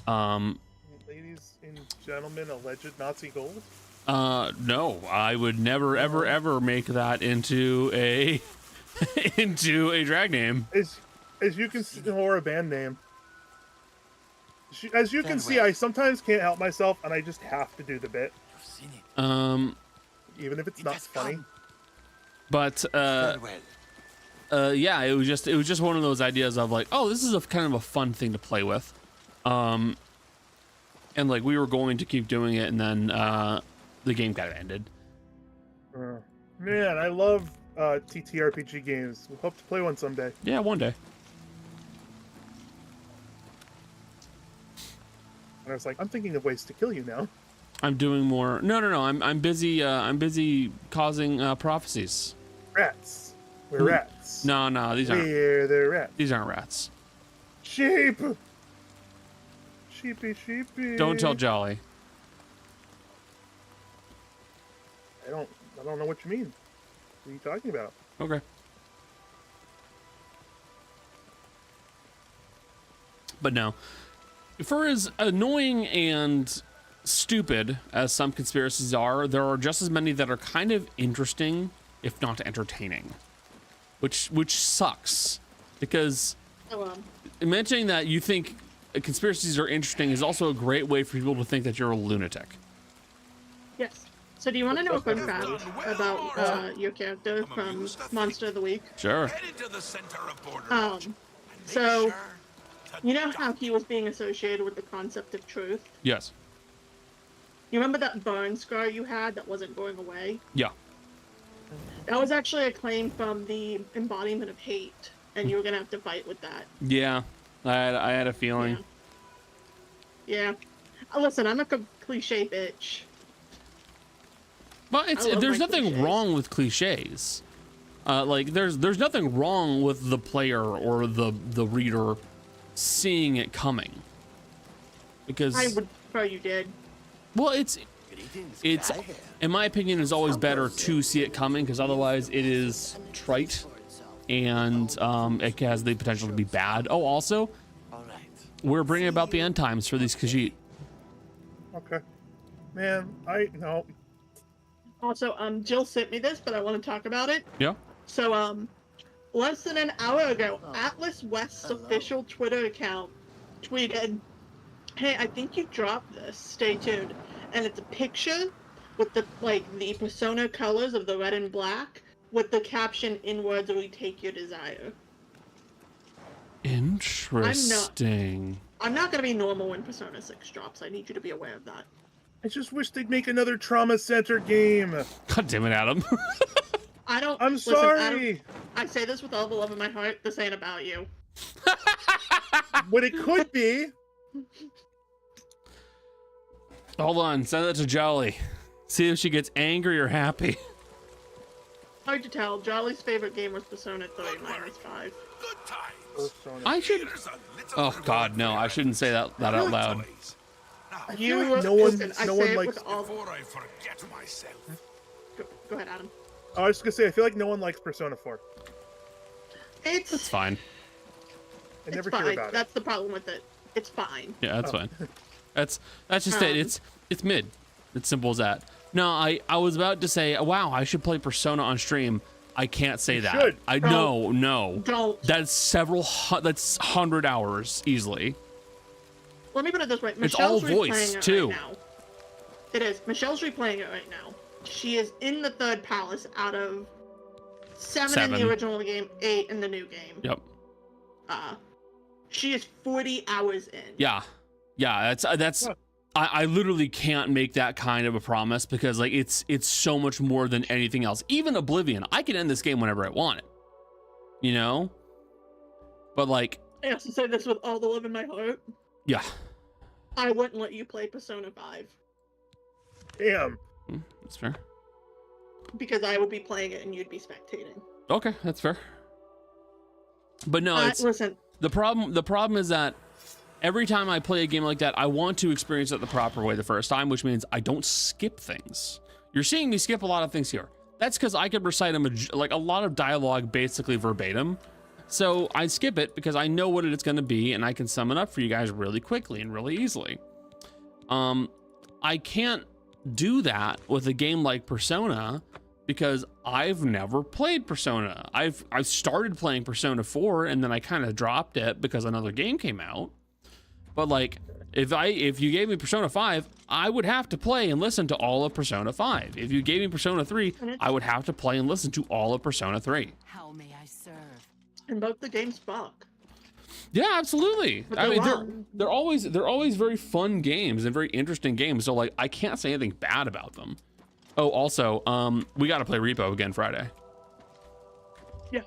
Ladies and gentlemen, alleged Nazi gold. No, I would never ever make that into a into a drag name. As you can see, or a band name. As you can see, I sometimes can't help myself, and I just have to do the bit, even if it's not funny. But yeah, it was just one of those ideas of like, oh, this is a kind of a fun thing to play with, and like we were going to keep doing it, and then the game kind of ended. Man, I love TTRPG games. We hope to play one someday. Yeah, one day. And I was like, I'm thinking of ways to kill you now. I'm doing more. No. I'm busy. I'm busy causing prophecies. Rats. We're rats. No, these aren't. We're the rats. These aren't rats. Sheep. Sheepy. Don't tell Jolly. I don't know what you mean. What are you talking about? Okay. But no. For as annoying and stupid as some conspiracies are, there are just as many that are kind of interesting, if not entertaining. Which sucks. Because mentioning that you think conspiracies are interesting is also a great way for people to think that you're a lunatic. Yes. So do you want to know a fun fact about your character from Monster of the Week? Sure. Head into the center of Border. So you know how he was being associated with the concept of truth? Yes. You remember that burn scar you had that wasn't going away? Yeah. That was actually a claim from the embodiment of hate, and you were gonna have to fight with that. Yeah. I had a feeling. Yeah. Listen, I'm a cliche bitch. But I love there's my nothing cliches. wrong with cliches. Like there's nothing wrong with the player or the reader seeing it coming. Because I would prefer you did. well, it's in my opinion is always better to see it coming because otherwise it is trite and it has the potential to be bad. Oh, also, we're bringing about the end times for these Khajiit. Okay. Man, no. Also, Jill sent me this, but I want to talk about it. Yeah. So, less than an hour ago, Oh. Atlas West's Hello. official Twitter account tweeted, "Hey, I think you dropped this. Stay tuned." And it's a picture with the Persona colors of the red and black with the caption, "In words we take your desire." Interesting. I'm not gonna be normal when Persona 6 drops. I need you to be aware of that. I just wish they'd make another Trauma Center game. God damn it, Adam. I don't. I'm listen, sorry. I say this with all the love in my heart. This ain't about you. What it could be. Hold on, send that to Jolly. See if she gets angry or happy. Hard to tell. Jolly's favorite game was Persona 3 -5. Good times. I should. Here's a little Oh God, no! I shouldn't say that out loud. toys. Now, I feel like no one likes. before I forget myself. Go ahead, Adam. I was just gonna say, I feel like no one likes Persona 4. That's fine. I never fine. hear about That's the problem with it. It's fine. Yeah, that's fine. That's just it. It's mid. It's simple as that. No, I was about to say, wow, I should play Persona on stream. I can't say You that. should. No. Don't. That's that's 100 hours easily. Let me put it this way. It's all Michelle's voice, replaying it too. Right now. It is. Michelle's replaying it right now. She is in the third palace out of 7 in the original game, 8 in the new game. Yep. She is 40 hours in. Yeah. That's. I literally can't make that kind of a promise because like it's so much more than anything else. Even Oblivion, I can end this game whenever I want it. You know? But like, I also say this with all the love in my heart. yeah. I wouldn't let you play Persona 5 Damn. That's fair. because I would be playing it and you'd be spectating. Okay, that's fair. But no, it's Listen. the problem is that every time I play a game like that, I want to experience it the proper way the first time, which means I don't skip things. You're seeing me skip a lot of things here. That's because I could recite a lot of dialogue basically verbatim. So I skip it because I know what it's going to be and I can sum it up for you guys really quickly and really easily. I can't do that with a game like Persona because I've never played Persona. I've started playing Persona 4 and then I kind of dropped it because another game came out. But like, if you gave me Persona 5, I would have to play and listen to all of Persona 5. If you gave me Persona 3, I would have to play and listen to all of Persona 3. How may I serve? And both the games fuck. Yeah, absolutely. But I mean, wrong. they're always very fun games and very interesting games. So like, I can't say anything bad about them. Oh, also, we got to play Repo again Friday. Yeah.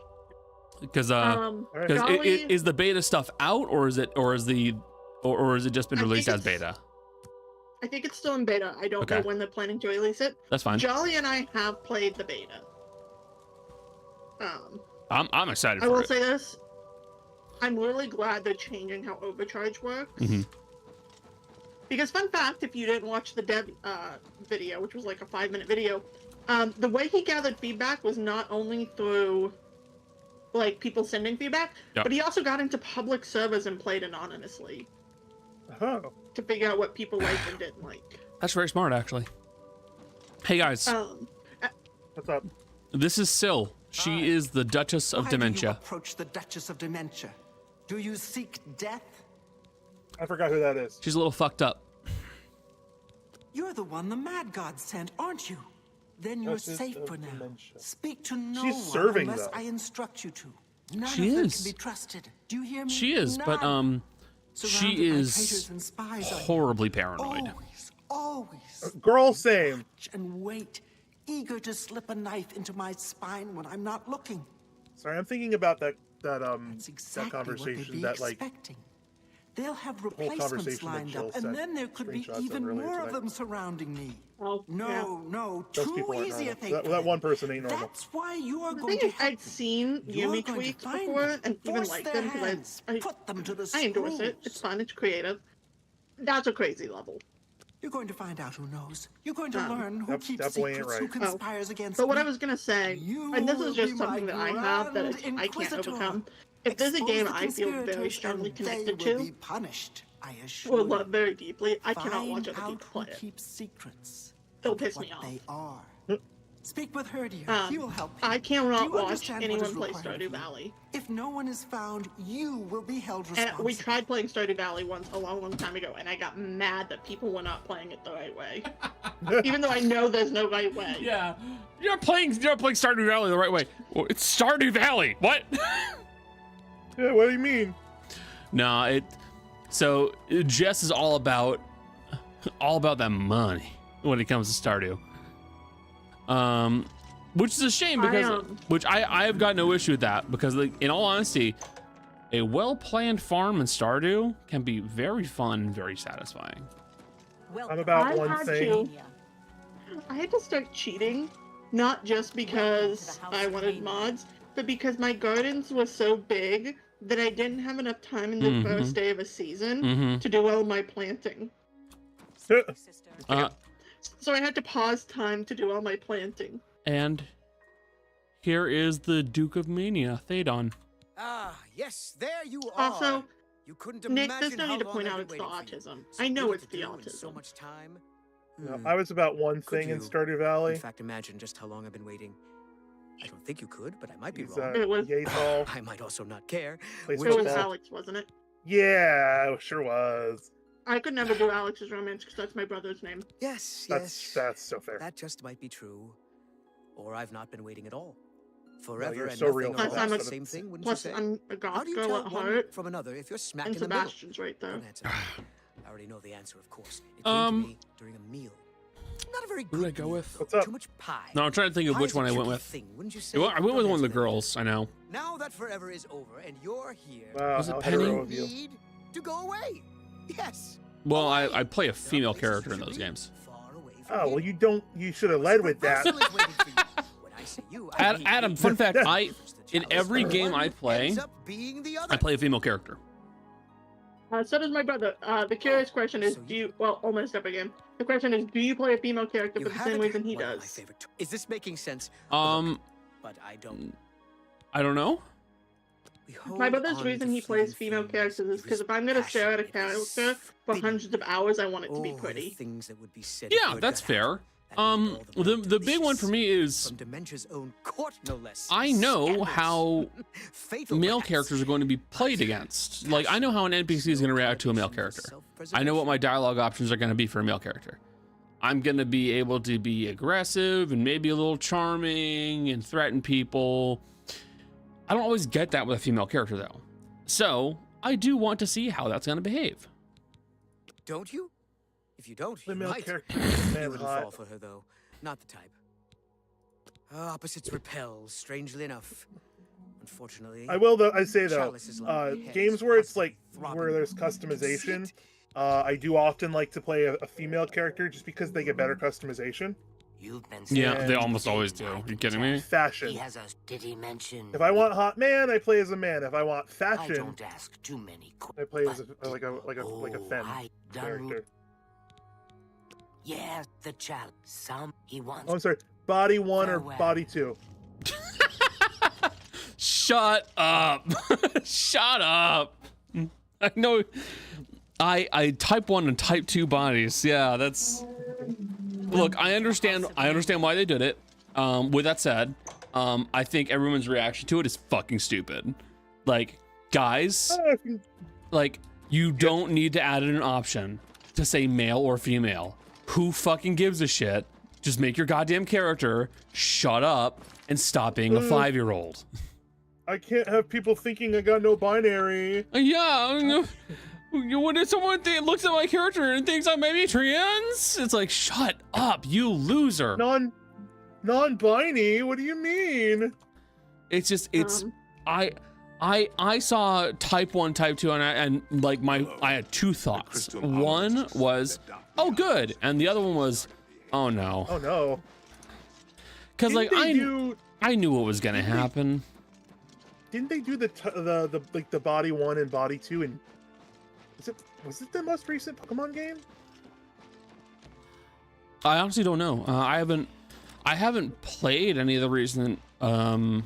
Because Jolly- is the beta stuff out or is it just been I released think as beta? I think it's still in beta. I don't know Okay. when they're planning to release it. That's fine. Jolly and I have played the beta. I'm excited I for will it. say this. I'm really glad they're changing how Overcharge works. Mhm. Because fun fact, if you didn't watch the dev video, which was like a 5-minute video, the way he gathered feedback was not only through like people sending feedback, Yep. but he also got into public servers and played anonymously Oh. to figure out what people liked and didn't like. That's very smart, actually. Hey guys, What's up? this is Syl. She is the Duchess of Why do you Dementia. approach the Duchess of Dementia? Do you seek death? I forgot who that is. She's a little fucked up. You're the one the Mad God sent, aren't you? Then you're Duchess safe of for now. Dementia. Speak to no She's one serving, unless though. I instruct you to. None She of them is. can be trusted. Do you hear me? She is, but None. she Surrounded by is traitors and spies are you. horribly paranoid. Always. Girl, same. Watch and wait, eager to slip a knife into my spine when I'm not looking. Sorry, I'm thinking about that That's exactly that conversation what they'd be that like expecting. They'll have whole replacements conversation that lined Jill up, sent and then there could be screenshots of even earlier more of today. them surrounding me. Oh, No, yeah. no, Those too people aren't easy a normal. thing. That, for that them. one person ain't normal. That's why you are The going thing to is, have I'd seen You're Yumi going to tweets find before them, and even force like their them hands, because put them to the I endorse it. It's screws. fun. It's creative. That's a crazy level. You're going to find out who knows. You're going to Um, learn who That- keeps that boy ain't secrets, right. who conspires against But what me. I was gonna say, You and this will is just be something my that I have that grand I can't inquisitor. overcome. If there's a Expose game the I feel very conspirators strongly and connected they will to, be punished, I assure or you. love very deeply, I cannot Find watch other out people play who it. keeps secrets. It'll and piss what me off. They are. Speak with her, dear. He will help you. I Do cannot you watch understand what anyone is play required Stardew of you? Valley. If no one is found, you will be held responsible. And we tried playing Stardew Valley once a long, long time ago, and I got mad that people were not playing it the right way. Even though I know there's no right way. Yeah, you're not playing Stardew Valley the right way. Well, it's Stardew Valley. What? Yeah, what do you mean? No, so Jess is all about that money when it comes to Stardew. Which is a shame because I have got no issue with that because, like, in all honesty, a well-planned farm in Stardew can be very fun and very satisfying. I'm about one thing. I had to start cheating, not just because I wanted mods, but because my gardens were so big that I didn't have enough time in the first day of a season to do all my planting. So I had to pause time to do all my planting. And here is the Duke of Mania, Thadon. Ah, yes, there you Also, are. You couldn't Nick, imagine there's no how need to long point I've out been it's the waiting for you. autism. So I know little it's to the do and so autism. much time. No, I was about one Could thing in you, Stardew Valley. In fact, imagine just how long I've been waiting. I don't think you could, but I might be He's, wrong. It was- yay tall. I might also not care. Plays It was football. Alex, wasn't it? Yeah, it sure was. I could never do Alex's romance because that's my brother's name. Yes, That's so fair. That just might be true. Or I've not been waiting at all. Well, Forever you're and so nothing real or for Plus, that. I'm the a- same thing, wouldn't Plus, you say? I'm a How goth do you girl tell at one heart, from another if you're smack and in the middle? Sebastian's right there. Don't answer. I already know the answer, of course. It came to me during a meal. Not a very Who did I good go meal, with? though. What's up? Too much pie. No, I'm trying to think of Pie which is a one I went tricky with. thing, wouldn't you say? Well, I went with Don't one of the answer that. girls, I know. Now that forever is over and you're here, Wow, Was it how Penny? hero of you. need to go away. Yes. Well, away. I play a There are female places character you in should those be, games. far away from Oh, well, here. you should have led with that. Reversal is waiting for you. When I say you, I mean Adam, you. fun fact, Yeah. in every game I play, Ends up being the other. I play a female character. So does my brother. The curious question is, So do you... Well, almost every game. The question is, do you play a female character You for the haven't same reason had he one of my does? favorite Is this making sense? Um, But I don't. I don't know. We hold My brother's on reason to he plays fleeting female things. characters is It because was if I'm going to stare at a passion, it was character for spitting. hundreds of hours, I want it to be Oh, the pretty. things that would be said Yeah, if that's word got out. fair. That made all The more big one for delicious. me is From Dementia's own court, no less. I know Scandalous. how Fatal, male perhaps. characters are going to be played against. Like, I know how an NPC is going to react to a male character. I know what my dialogue options are going to be for a male character. I'm going to be able to be aggressive and maybe a little charming and threaten people. I don't always get that with a female character, though. So I do want to see how that's going to behave. Don't you? If you don't, The you male might. character You is man wouldn't fall hot. for her, though. Not the type. Opposites repel, strangely enough. Unfortunately. I will though. I say though, Chalice's lonely head games is where it's constantly like throbbing. where there's customization. I do often like to play a female character just because they get better customization. You've been Yeah, Yeah. they almost always do. You kidding me? Fashion. He has a. Did he mention? If I want hot man, I play as a man. If I want I fashion, don't ask too many I play as like a femme I done. character. Yeah, the child. Some he wants. Oh, I'm sorry. Body 1 or Farewell. body 2. Shut up. Shut up. I know. I type 1 and type 2 bodies. Yeah, that's. Look, I understand why they did it. With that said, I think everyone's reaction to it is fucking stupid. Like, guys, like, you don't need to add in an option to say male or female. Who fucking gives a shit? Just make your goddamn character shut up and stop being a 5-year-old. I can't have people thinking I got no binary. Yeah. What if someone looks at my character and thinks I may be trans? It's like, shut up, you loser. Non-binary? What do you mean? It's just, I saw type 1, type 2, and I had two thoughts. One was, oh good, and the other one was, oh no. Oh no. Because like Didn't I knew what was gonna happen. Didn't they do the body 1 and body 2 and was it the most recent Pokemon game? I honestly don't know. I haven't played any of the recent Pokemons.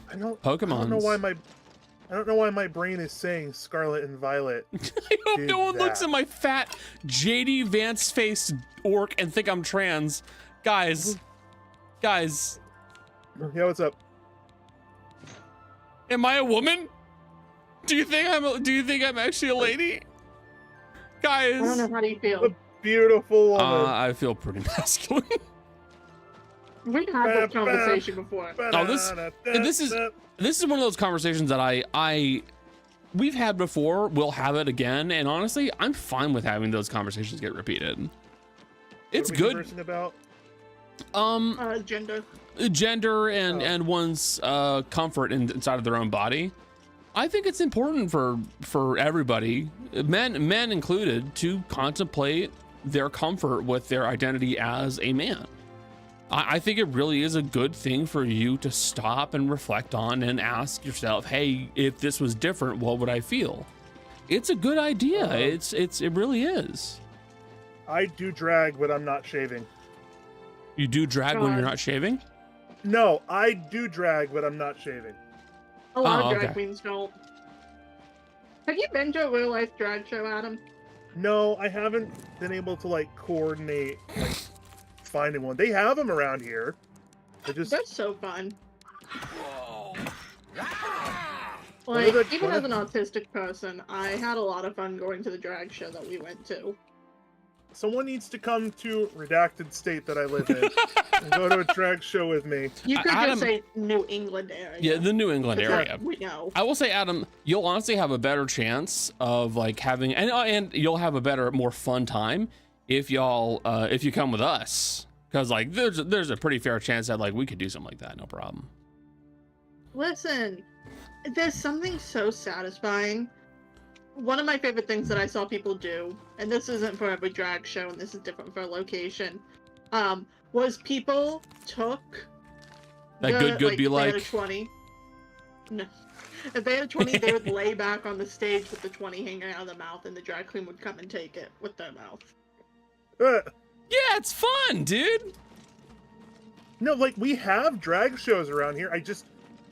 I don't know why my brain is saying Scarlet and Violet. I hope no one looks at my fat JD Vance faced orc and think I'm trans. Guys, Yeah, what's up? Am I a woman? Do you think I'm actually a lady? Guys. I don't know, how do you feel? A beautiful woman. I feel pretty masculine. We had this conversation before. Oh, this is one of those conversations that we've had before. We'll have it again, and honestly, I'm fine with having those conversations get repeated. It's what are we good. conversing about? Gender and one's comfort inside of their own body. I think it's important for everybody, men included, to contemplate their comfort with their identity as a man. I think it really is a good thing for you to stop and reflect on and ask yourself, hey, if this was different, what would I feel? It's a good idea. It really is. I do drag, but I'm not shaving. You do drag when you're not shaving? No, I do drag, but I'm not shaving. A lot of drag queens don't. Have you been to a real life drag show, Adam? No, I haven't been able to like coordinate like finding one. They have them around here. They're so fun. Like, even as an autistic person, I had a lot of fun going to the drag show that we went to. Someone needs to come to redacted state that I live in and go to a drag show with me. You could just say New England area. Yeah, the New England area. We know. I will say, Adam, you'll honestly have a better chance of like having, and you'll have a better, more fun time if you come with us, because like there's a pretty fair chance that like we could do something like that, no problem. Listen, there's something so satisfying. One of my favorite things that I saw people do, and this isn't for every drag show, and this is different for a location, was people took that good be like. They had a 20. No. If they had a 20, they would lay back on the stage with the 20 hanging out of the mouth, and the drag queen would come and take it with their mouth. Yeah, it's fun, dude. No, like we have drag shows around here. I just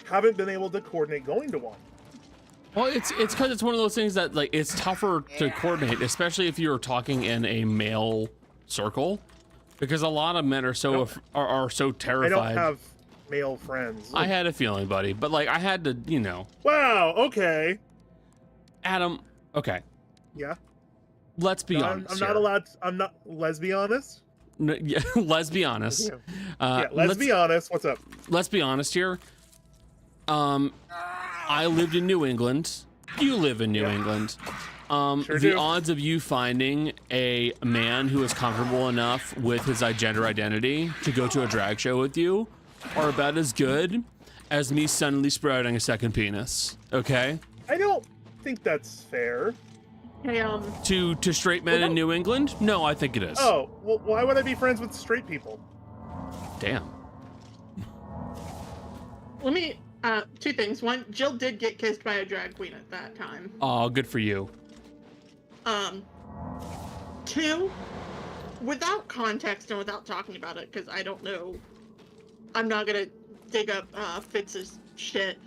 haven't been able to coordinate going to one. Well, it's because it's one of those things that like it's tougher to coordinate, especially if you're talking in a male circle, because a lot of men are so terrified. I don't have male friends. I had a feeling, buddy, but like I had to, you know. Wow. Okay. Adam. Okay. Yeah. Let's be honest. I'm not allowed. I'm not. Let's be honest. No, yeah, let's be honest. Let's be honest. What's up? Let's be honest here. I lived in New England. You live in New England. Sure the do. odds of you finding a man who is comfortable enough with his gender identity to go to a drag show with you are about as good as me suddenly sprouting a second penis. Okay? I don't think that's fair. Hey, To straight men in New England? No, I think it is. Oh, well, why would I be friends with straight people? Damn. Let me, two things. One, Jill did get kissed by a drag queen at that time. Oh, good for you. Two, without context and without talking about it, because I don't know, I'm not gonna dig up Fitz's shit.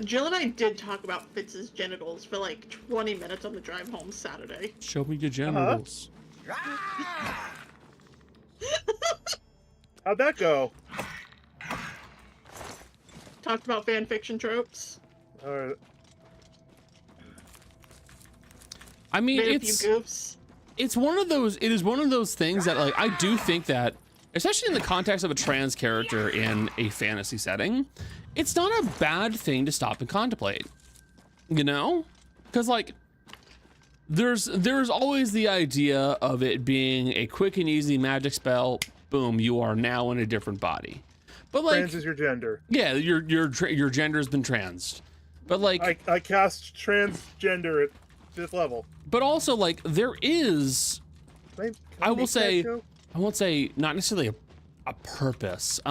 Jill and I did talk about Fitz's genitals for like 20 minutes on the drive home Saturday. Show me your genitals. How'd that go? Talked about fan fiction tropes. All right. I mean, Made a few goofs. It is one of those things that like I do think that, especially in the context of a trans character in a fantasy setting, it's not a bad thing to stop and contemplate, you know? Because like there's always the idea of it being a quick and easy magic spell, boom, you are now in a different body. But like Trans is your gender. Yeah, your gender has been trans. But like I cast transgender at 5th level. But also like there is I won't say not necessarily a purpose.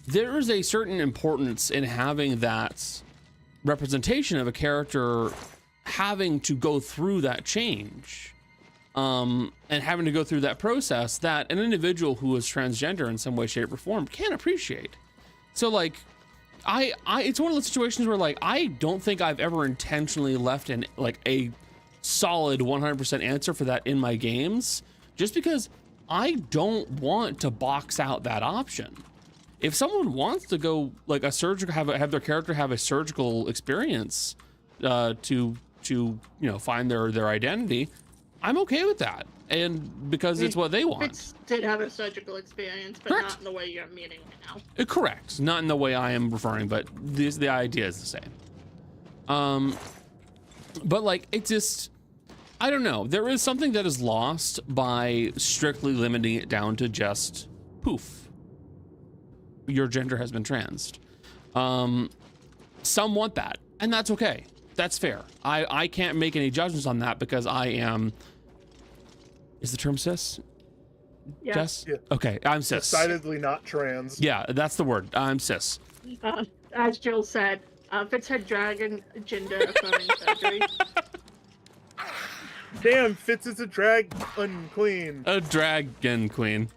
There is a certain importance in having that representation of a character having to go through that change, and having to go through that process that an individual who is transgender in some way, shape, or form can appreciate. So like, it's one of those situations where like I don't think I've ever intentionally left a solid 100% answer for that in my games, just because I don't want to box out that option. if someone wants to go like a surgical, have their character have a surgical experience to find their identity, I'm okay with that, and because it's what they want. Fitz did have a surgical experience, but Correct. not in the way you're meaning right now. Correct, not in the way I am referring, but the idea is the same. But like it just, I don't know. There is something that is lost by strictly limiting it down to just poof, your gender has been transed. Some want that, and that's okay. That's fair. I can't make any judgments on that because I am. Is the term cis? Yeah. Jess? Yeah. Okay, I'm cis. Decidedly not trans. Yeah, that's the word. I'm cis. As Jill said, Fitz had dragon gender affirming surgery. Damn, Fitz is a drag queen. A dragon queen.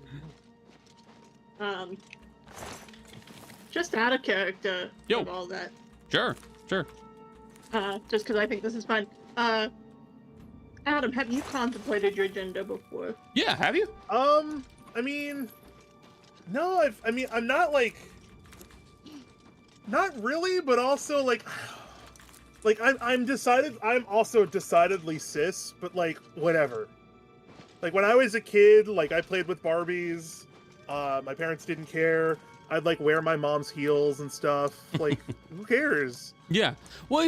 Just out of character Yo. of all that. Sure. Just because I think this is fun. Adam, have you contemplated your gender before? Yeah, have you? I mean, no, I'm not like, not really, but also like I'm also decidedly cis, but like, whatever. Like, when I was a kid, like, I played with Barbies, my parents didn't care, I'd like wear my mom's heels and stuff, like, who cares? Yeah. Well,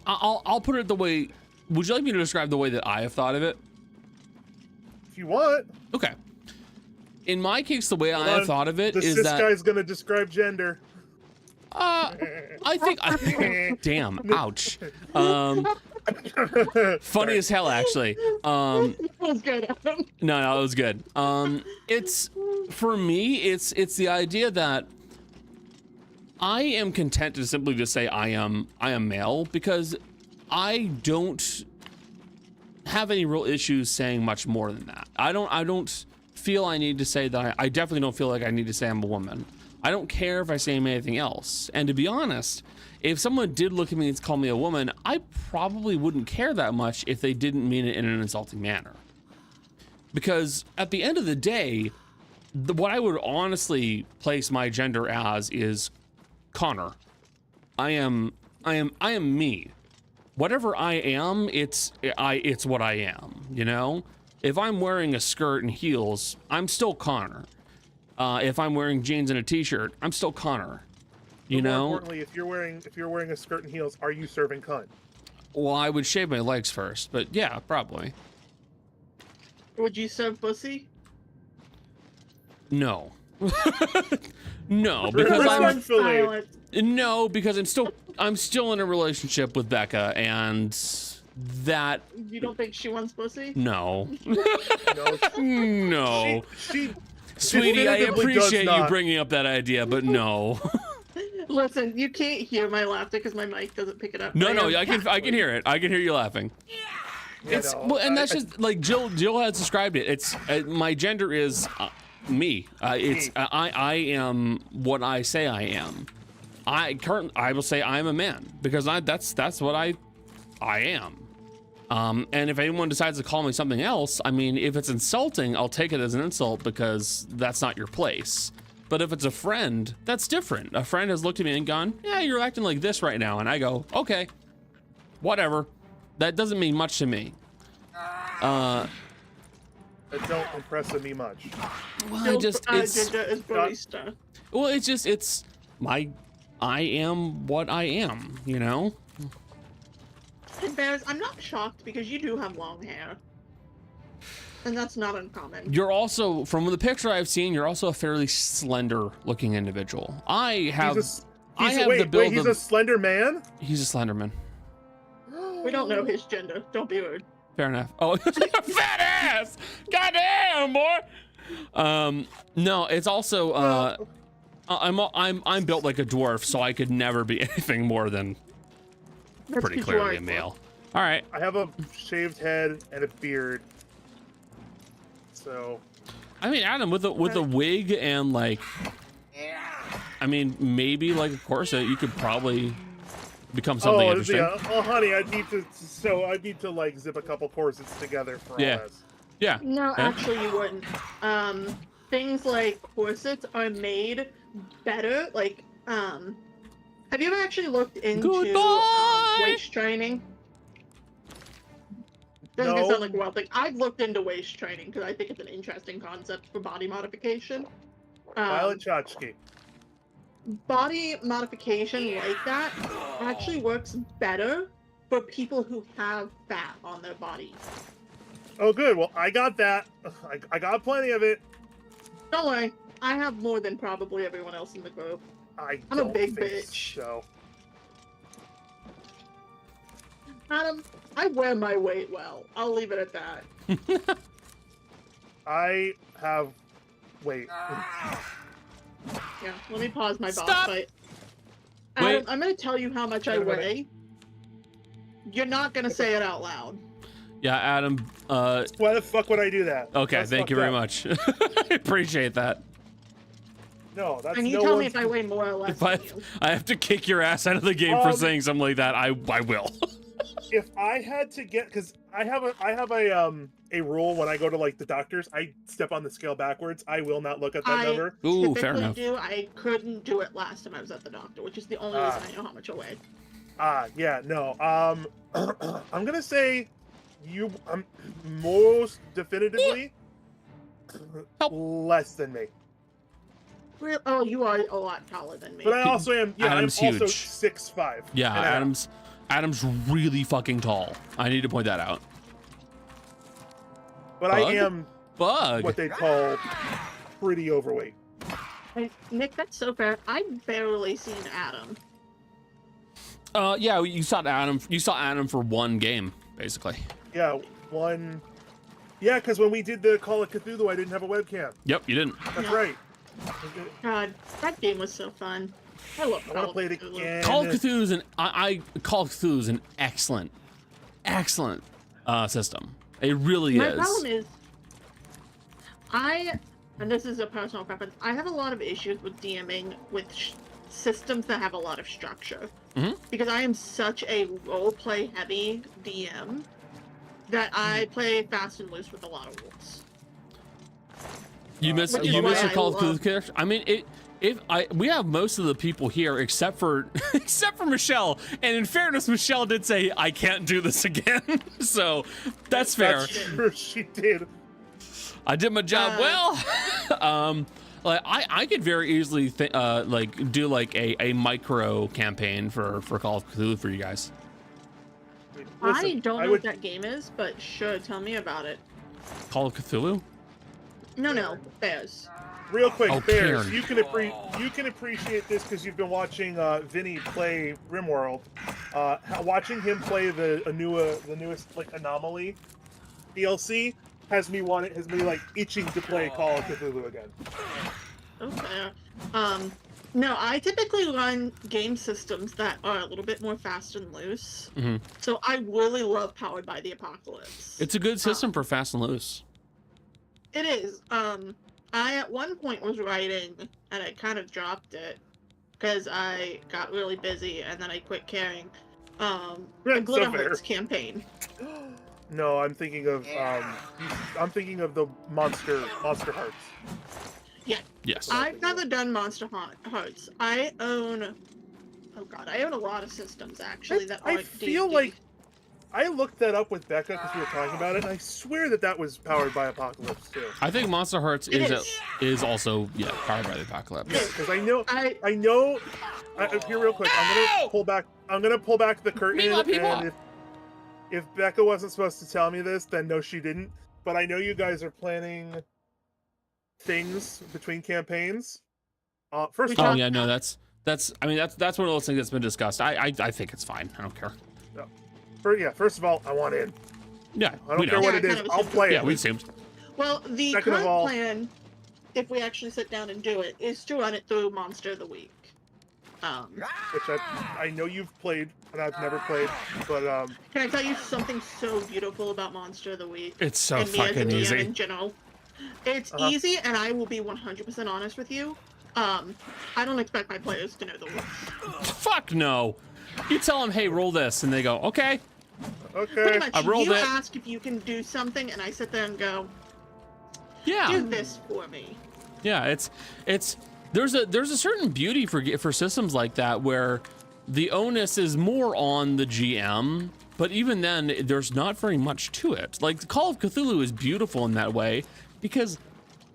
I'll put it the way, would you like me to describe the way that I have thought of it? If you want. Okay. In my case, the way I have thought of it the is cis that guy's gonna describe gender. I think damn, ouch. Funny as hell, actually. That was good, Adam. No, it was good. It's for me, it's the idea that I am content to simply just say I am male because I don't have any real issues saying much more than that. I don't feel I need to say that. I definitely don't feel like I need to say I'm a woman. I don't care if I say anything else. And to be honest, if someone did look at me and call me a woman, I probably wouldn't care that much if they didn't mean it in an insulting manner. Because at the end of the day, what I would honestly place my gender as is Connor. I am me. Whatever I am, it's what I am, you know? If I'm wearing a skirt and heels, I'm still Connor. If I'm wearing jeans and a t-shirt, I'm still Connor. You know? More importantly, if you're wearing a skirt and heels, are you serving cunt? Well, I would shave my legs first, but yeah, probably. Would you serve pussy? No. No, because I'm still in a relationship with Becca, and that. You don't think she wants pussy? No. No. She Sweetie, I definitively appreciate does you not. bringing up that idea, but no. Listen, you can't hear my laughter because my mic doesn't pick it up. No, I can hear it. I can hear you laughing. It's well, and that's just like Jill has described it. It's my gender is me. I am what I say I am. I will say I'm a man because that's what I am. And if anyone decides to call me something else, I mean, if it's insulting, I'll take it as an insult because that's not your place. But if it's a friend, that's different. A friend has looked at me and gone, yeah, you're acting like this right now. And I go, okay, whatever. That doesn't mean much to me. That don't impress me much. Well, I am what I am, you know? And Bears, I'm not shocked because you do have long hair. And that's not uncommon. You're also, from the picture I've seen, you're also a fairly slender looking individual. He's a slender man? He's a slender man. We don't know his gender. Don't be rude. Fair enough. Oh, fat ass! Goddamn, boy! No, it's also, I'm built like a dwarf, so I could never be anything more than pretty clearly a male. All right. I have a shaved head and a beard. So, I mean, Adam, with a wig and like, I mean, maybe like a corset, you could probably become something interesting. Oh, honey, I need to like zip a couple corsets together for all this. Yeah. No, actually, you wouldn't. things like corsets are made better. Like, have you ever actually looked into waist training? Doesn't No. sound like a wild thing. I've looked into waist training because I think it's an interesting concept for body modification. Violet Chachki. Body modification like that actually works better for people who have fat on their bodies. Oh, good. Well, I got that. I got plenty of it. Don't worry, I have more than probably everyone else in the group. I'm a don't big think bitch. So. Adam, I wear my weight well. I'll leave it at that. I have. Wait. Yeah, let me pause my boss Stop. fight. Wait. Adam, I'm gonna tell you how much I weigh. You're not gonna say it out loud. Yeah, Adam. Why the fuck would I do that? Okay, That's thank you fucked very up. much. I appreciate that. No, that's And you no tell me one's- if I weigh more or less If than you. I have to kick your ass out of the game for saying something like that, I will. If I had to get, because I have a rule when I go to like the doctors, I step on the scale backwards. I will not look at that number. Ooh, fair enough. I couldn't do it last time I was at the doctor, which is the only reason I know how much I weigh. Yeah, no. I'm gonna say most definitively less than me. Oh, you are a lot taller than me. But I also am. Yeah, Adam's I'm also huge. 6'5". Yeah, and Adam's really fucking tall. I need to point that out. But Bug? I am what they call pretty overweight. Hey, Nick, that's so fair. I've barely seen Adam. Yeah, you saw Adam. You saw Adam for one game, basically. Yeah, one. Yeah, because when we did the Call of Cthulhu, I didn't have a webcam. Yep, you didn't. That's right. God, that game was so fun. I love I want to play it again. Call of Cthulhu is Call of Cthulhu is an excellent system. It really My is. problem is, and this is a personal preference, I have a lot of issues with DMing with systems that have a lot of structure. Mm-hmm. Because I am such a roleplay heavy DM that I play fast and loose with a lot of rules. You miss Which is your why Call of I Cthulhu love- character. I mean, we have most of the people here except for Michelle. And in fairness, Michelle did say I can't do this again, so that's fair. That's true. She did. I did my job well. Like I could very easily do like a micro campaign for Call of Cthulhu for you guys. I don't know what that game is, but sure, tell me about it. Call of Cthulhu? No, Bears. Real quick, Oh, Bears, Karen. you can appreciate this because you've been watching Vinny play RimWorld. Watching him play the newest like Anomaly DLC has me like itching to play Call of Cthulhu again. Okay. No, I typically run game systems that are a little bit more fast and loose. Mm-hmm. So I really love Powered by the Apocalypse. It's a good system for fast and loose. It is. I at one point was writing, and I kind of dropped it because I got really busy, and then I quit caring. A Glitter Hearts campaign. No, I'm thinking of the Monster Hearts. Yeah. Yes. I've never done Monster Hearts. I own a lot of systems actually that I aren't feel D&D. like I looked that up with Becca because we were talking about it, and I swear that was Powered by Apocalypse too. I think Monster Hearts is also Powered by the Apocalypse. Yeah, because I know. Here, real quick, I'm gonna pull back the curtain. And if Becca wasn't supposed to tell me this, then no, she didn't. But I know you guys are planning things between campaigns. First of all, yeah, no, that's one of those things that's been discussed. I think it's fine. I don't care. First of all, I want in. Yeah, I don't care what it is. I'll play it. Yeah, we assumed. Well, the Second of current all- plan, if we actually sit down and do it, is to run it through Monster of the Week. Which I know you've played, and I've never played, but Can I tell you something so beautiful about Monster of the Week? It's so and me as a fucking DM easy. in general. It's easy, and I will be 100% honest with you. I don't expect my players to know the rules. Fuck no. You tell them, hey, roll this, and they go, okay. Pretty much, I rolled you it. ask if you can do something, and I sit there and go, Yeah. do this for me. Yeah, it's there's a certain beauty for systems like that where the onus is more on the GM, but even then there's not very much to it. Like Call of Cthulhu is beautiful in that way because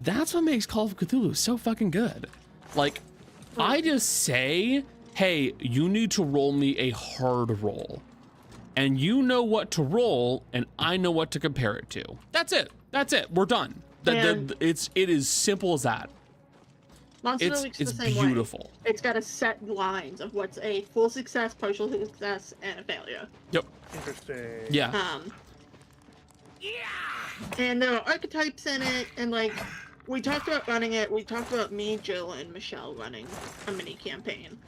that's what makes Call of Cthulhu so fucking good. Like I just say, hey, you need to roll me a hard roll. And you know what to roll, and I know what to compare it to. That's it. That's it. We're done. It is simple as that. Monster Week's the same beautiful. Way. It's got a set lines of what's a full success, partial success, and a failure. Yep. Interesting. Yeah. And there are archetypes in it, and like we talked about running it. We talked about me, Jill, and Michelle running a mini campaign.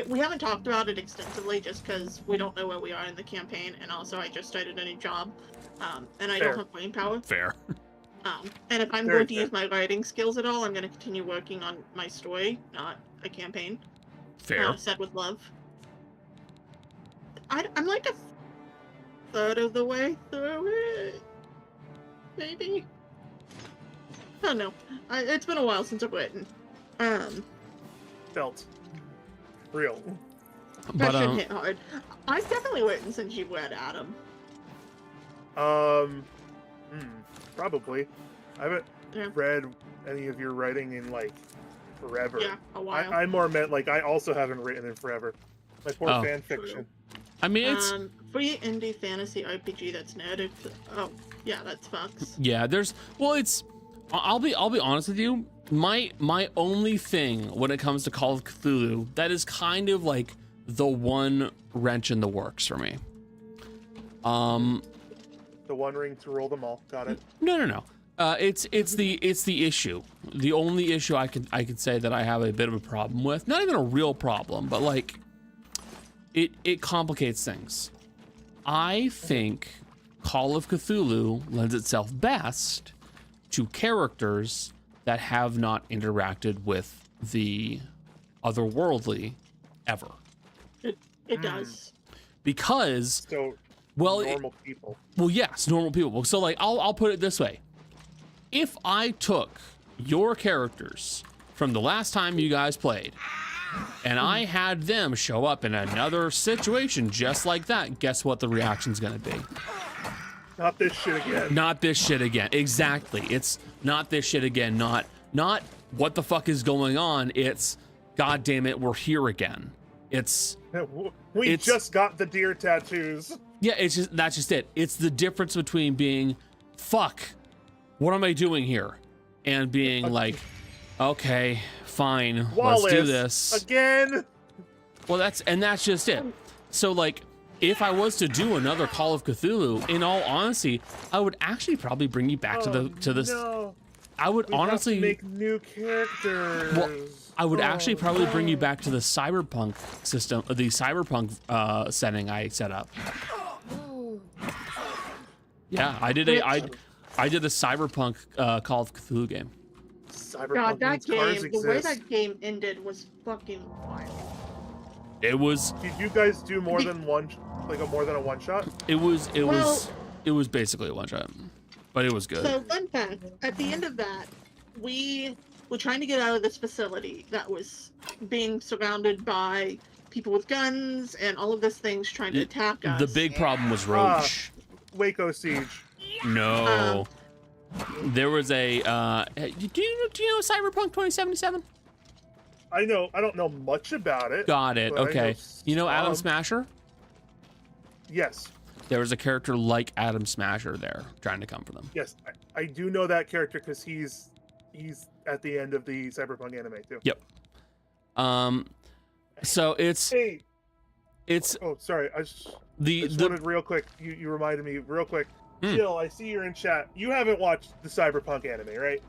We haven't talked about it extensively just because we don't know where we are in the campaign, and also I just started a new job, and I don't have brain power. Fair. And if I'm going to use my writing skills at all, I'm going to continue working on my story, not a campaign. Fair. Said with love. I'm like a third of the way through it, maybe. I don't know. It's been a while since I've written. Felt real. That shouldn't hit hard. I've definitely written since you've read Adam. Probably. I haven't read any of your writing in like forever. Yeah, a while. I more meant like I also haven't written in forever. My poor fan fiction. I mean, it's free indie fantasy RPG that's narrative. Oh, yeah, that's Fox. Yeah, I'll be honest with you. My only thing when it comes to Call of Cthulhu that is kind of like the one wrench in the works for me. The one ring to rule them all. Got it. No. It's the issue. The only issue I could say that I have a bit of a problem with. Not even a real problem, but like it complicates things. I think Call of Cthulhu lends itself best to characters that have not interacted with the otherworldly ever. It does. Because normal people. Well, yes, normal people. So like I'll put it this way. If I took your characters from the last time you guys played and I had them show up in another situation just like that, guess what the reaction's gonna be? Not this shit again. Not this shit again. Exactly. It's not this shit again. Not what the fuck is going on. It's God damn it, we're here again. It's just got the deer tattoos. Yeah, that's just it. It's the difference between being fuck, what am I doing here? And being like, okay, fine, Wallace, let's do this. Again. Well, that's just it. So like if I was to do another Call of Cthulhu, in all honesty, I would actually probably bring you back to this. No. I would honestly make new characters. Well, I would actually probably bring you back to the cyberpunk system, the cyberpunk setting I set up. Yeah, I did a cyberpunk Call of Cthulhu game. Cyberpunk God, that game, exist. the way that game ended was fucking wild. It was. Did you guys do more than one, like more than a one shot? It was basically a one shot, but it was good. So fun fact: at the end of that, we were trying to get out of this facility that was being surrounded by people with guns and all of these things trying to attack us. The big problem was Roach. Waco Siege. No. There was a. Do you know Cyberpunk 2077? I don't know much about it. Got it. Okay. You know Adam Smasher? Yes. There was a character like Adam Smasher there trying to come for them. Yes, I do know that character because he's at the end of the Cyberpunk anime too. Yep. So it's. Oh, sorry. I just wanted real quick. You reminded me real quick. Jill, I see you're in chat. You haven't watched the Cyberpunk anime, right?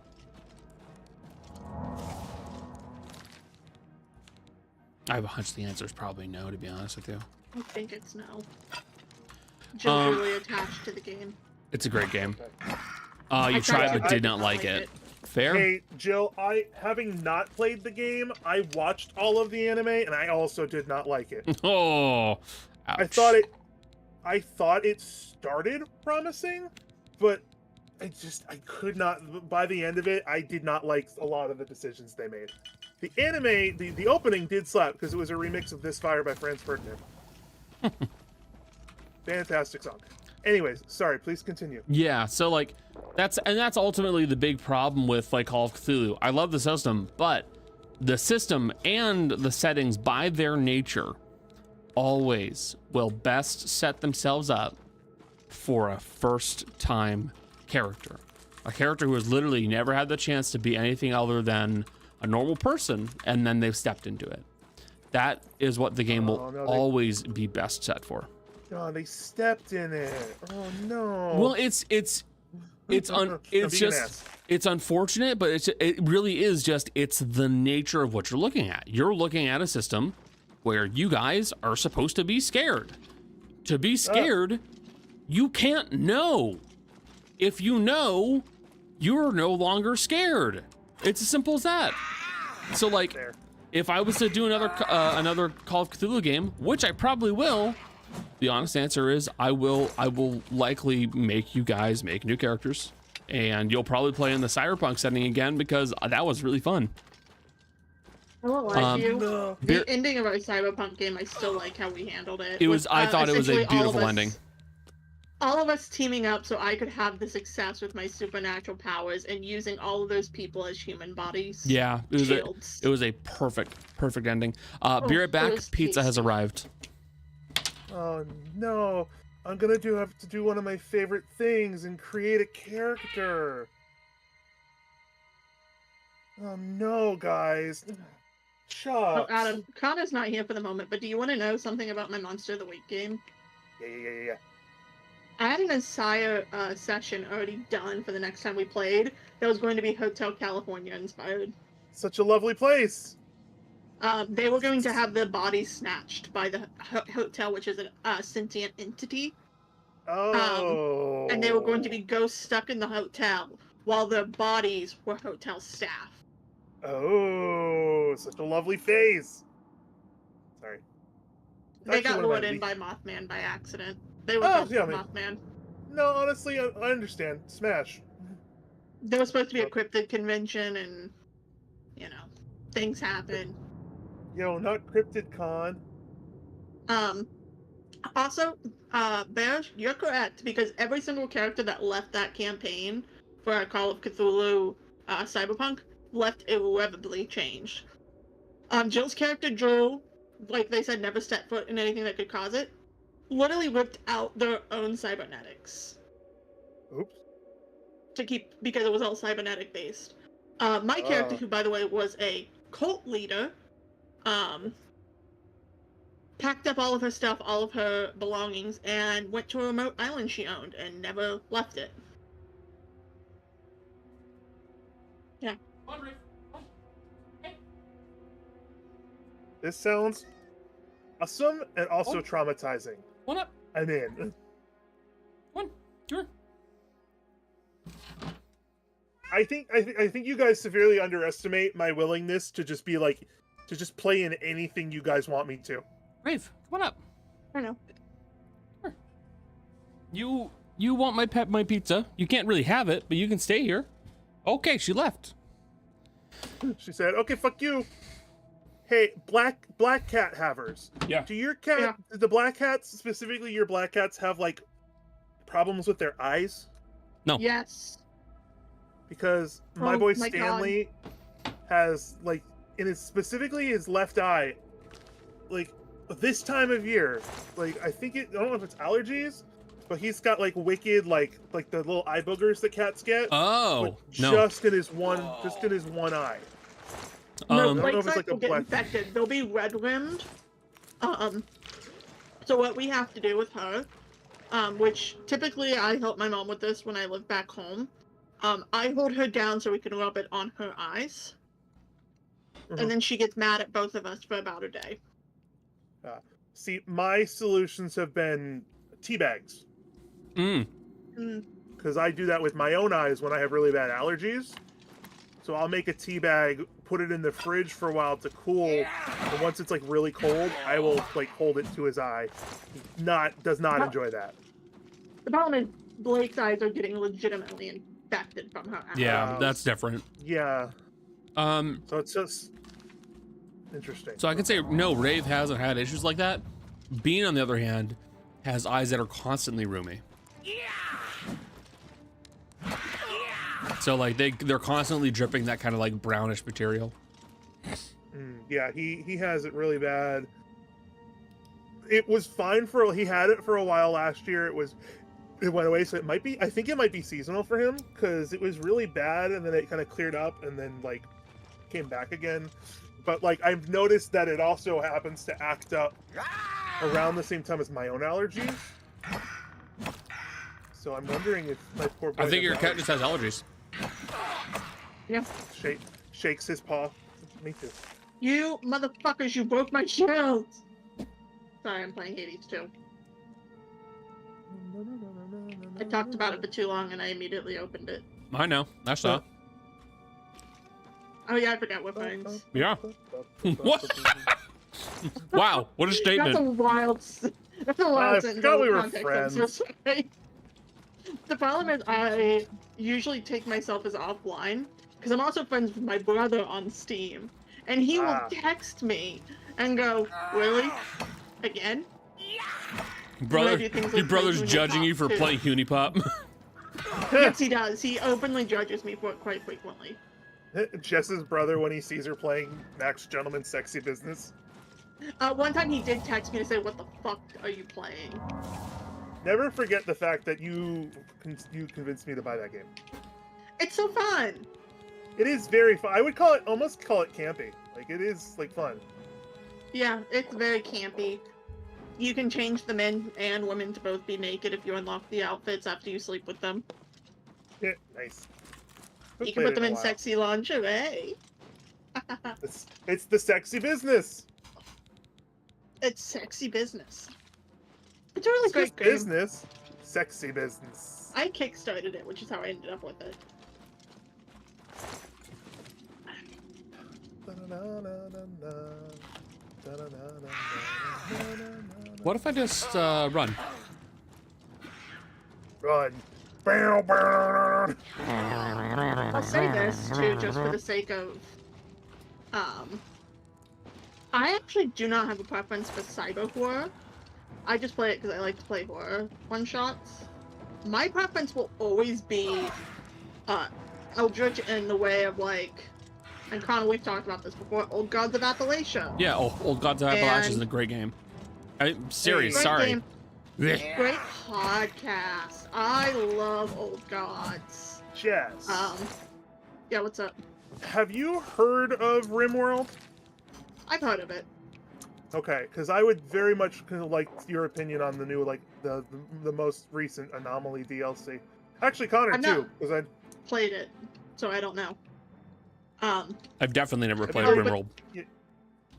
I have a hunch the answer is probably no, to be honest with you. I think it's no. Jill's really attached to the game. It's a great game. You tried but did not like it. Fair? Hey, Jill, having not played the game, I watched all of the anime, and I also did not like it. Oh, ouch. I thought it started promising, but I could not. By the end of it, I did not like a lot of the decisions they made. The anime, the opening did slap because it was a remix of "This Fire" by Franz Ferdinand. Fantastic song. Anyways, sorry. Please continue. Yeah, so like that's ultimately the big problem with like Call of Cthulhu. I love the system, but the system and the settings by their nature always will best set themselves up for a first time character. A character who has literally never had the chance to be anything other than a normal person, and then they've stepped into it. That is what the game will always be best set for. Oh, they stepped in it. Oh no. Well, it's unfortunate, but it really is just, it's the nature of what you're looking at. You're looking at a system where you guys are supposed to be scared. To be scared, you can't know. If you know, you're no longer scared. It's as simple as that. So like, if I was to do another Call of Cthulhu game, which I probably will, the honest answer is I will likely make you guys make new characters, and you'll probably play in the cyberpunk setting again because that was really fun. I won't lie to you. The ending of our cyberpunk game, I still like how we handled it. It was I thought it was a beautiful ending. All of us teaming up so I could have the success with my supernatural powers and using all of those people as human bodies. Yeah, it was a perfect ending. Be right back. Pizza has arrived. Oh no, I'm gonna have to do one of my favorite things and create a character. Oh no, guys. Shucks. Oh, Adam, Connor's not here for the moment, but do you want to know something about my Monster of the Week game? Yeah. I had an entire session already done for the next time we played that was going to be Hotel California inspired. Such a lovely place. They were going to have the bodies snatched by the hotel, which is a sentient entity. Oh. And they were going to be ghosts stuck in the hotel while their bodies were hotel staff. Oh, such a lovely face. Sorry. They got lured in by Mothman by accident. They were Mothman. No, honestly, I understand. Smash. There was supposed to be a cryptid convention, and, things happen. Yo, not Cryptid Con. Also, Bear, you're correct, because every single character that left that campaign for Call of Cthulhu Cyberpunk left irreparably changed. Jill's character, Joel, like they said, never stepped foot in anything that could cause it, literally ripped out their own cybernetics. Oops. Because it was all cybernetic based. My character, who by the way was a cult leader, packed up all of her stuff, all of her belongings, and went to a remote island she owned and never left it. Yeah. This sounds awesome and also traumatizing. One up. I'm in. One. Sure. I think you guys severely underestimate my willingness to just be like, to just play in anything you guys want me to. Rave, come on up. I know. Sure. You want my pizza? You can't really have it, but you can stay here. Okay, she left. She said, "Okay, fuck you." Hey, black cat havers. Yeah. Do your cat, do the black cats, specifically your black cats, have like problems with their eyes? No. Yes. Because my boy Stanley has like specifically his left eye, like this time of year, like I don't know if it's allergies, but he's got like wicked like the little eye boogers that cats get. Oh, no. Just in his one eye. No, white side will get infected. They'll be red-rimmed. So what we have to do with her, which typically I help my mom with this when I live back home. I hold her down so we can rub it on her eyes. And then she gets mad at both of us for about a day. See, my solutions have been tea bags. Because I do that with my own eyes when I have really bad allergies. So I'll make a tea bag, put it in the fridge for a while to cool, and once it's like really cold, I will like hold it to his eye. Does not enjoy that. The problem is Blake's eyes are getting legitimately infected from her actions. Yeah, that's different. Yeah. So it's just interesting. So I can say no, Rave hasn't had issues like that. Bean, on the other hand, has eyes that are constantly roomy. So like they're constantly dripping that kind of like brownish material. Yeah, he has it really bad. It was fine he had it for a while last year. It went away, so I think it might be seasonal for him, because it was really bad and then it kind of cleared up and then like came back again. But like I've noticed that it also happens to act up around the same time as my own allergies. So I'm wondering if my poor boy I think your cat just has allergies. Yeah. Shakes his paw. Me too. You motherfuckers, you broke my shield! Sorry, I'm playing Hades too. I talked about it for too long and I immediately opened it. I know. I saw. Oh yeah, I forgot what phones. Yeah. What? Wow, what a statement. That's a wild sentence. forgot we were Context, friends. I'm so sorry. The problem is I usually take myself as offline because I'm also friends with my brother on Steam, and he will text me and go, "Really? Again?" Your brother's judging you for playing Hunipop. Yes, he does. He openly judges me for it quite frequently. Jess's brother, when he sees her playing Max Gentleman's Sexy Business. One time he did text me to say, "What the fuck are you playing?" Never forget the fact that you convinced me to buy that game. It's so fun. It is very fun. I would almost call it campy. Like, it is like fun. Yeah, it's very campy. You can change the men and women to both be naked if you unlock the outfits after you sleep with them. Yeah, nice. You can put them in sexy lingerie. It's the sexy business. It's sexy business. It's a really great game. Business. Sexy business. I kickstarted it, which is how I ended up with it. What if I just run? Run. I'll say this too, just for the sake of, I actually do not have a preference for cyber horror. I just play it because I like to play horror one-shots. My preference will always be, Eldritch in the way of like, and Connor, we've talked about this before, Old Gods of Appalachia. Yeah, Old Gods of Appalachia is a great game. I'm serious, sorry. Great podcast. I love Old Gods. Jess. Yeah, what's up? Have you heard of RimWorld? I've heard of it. Okay, because I would very much like your opinion on the new, like, the most recent Anomaly DLC. Actually, Connor, too, because I played it, so I don't know. I've definitely never played RimWorld.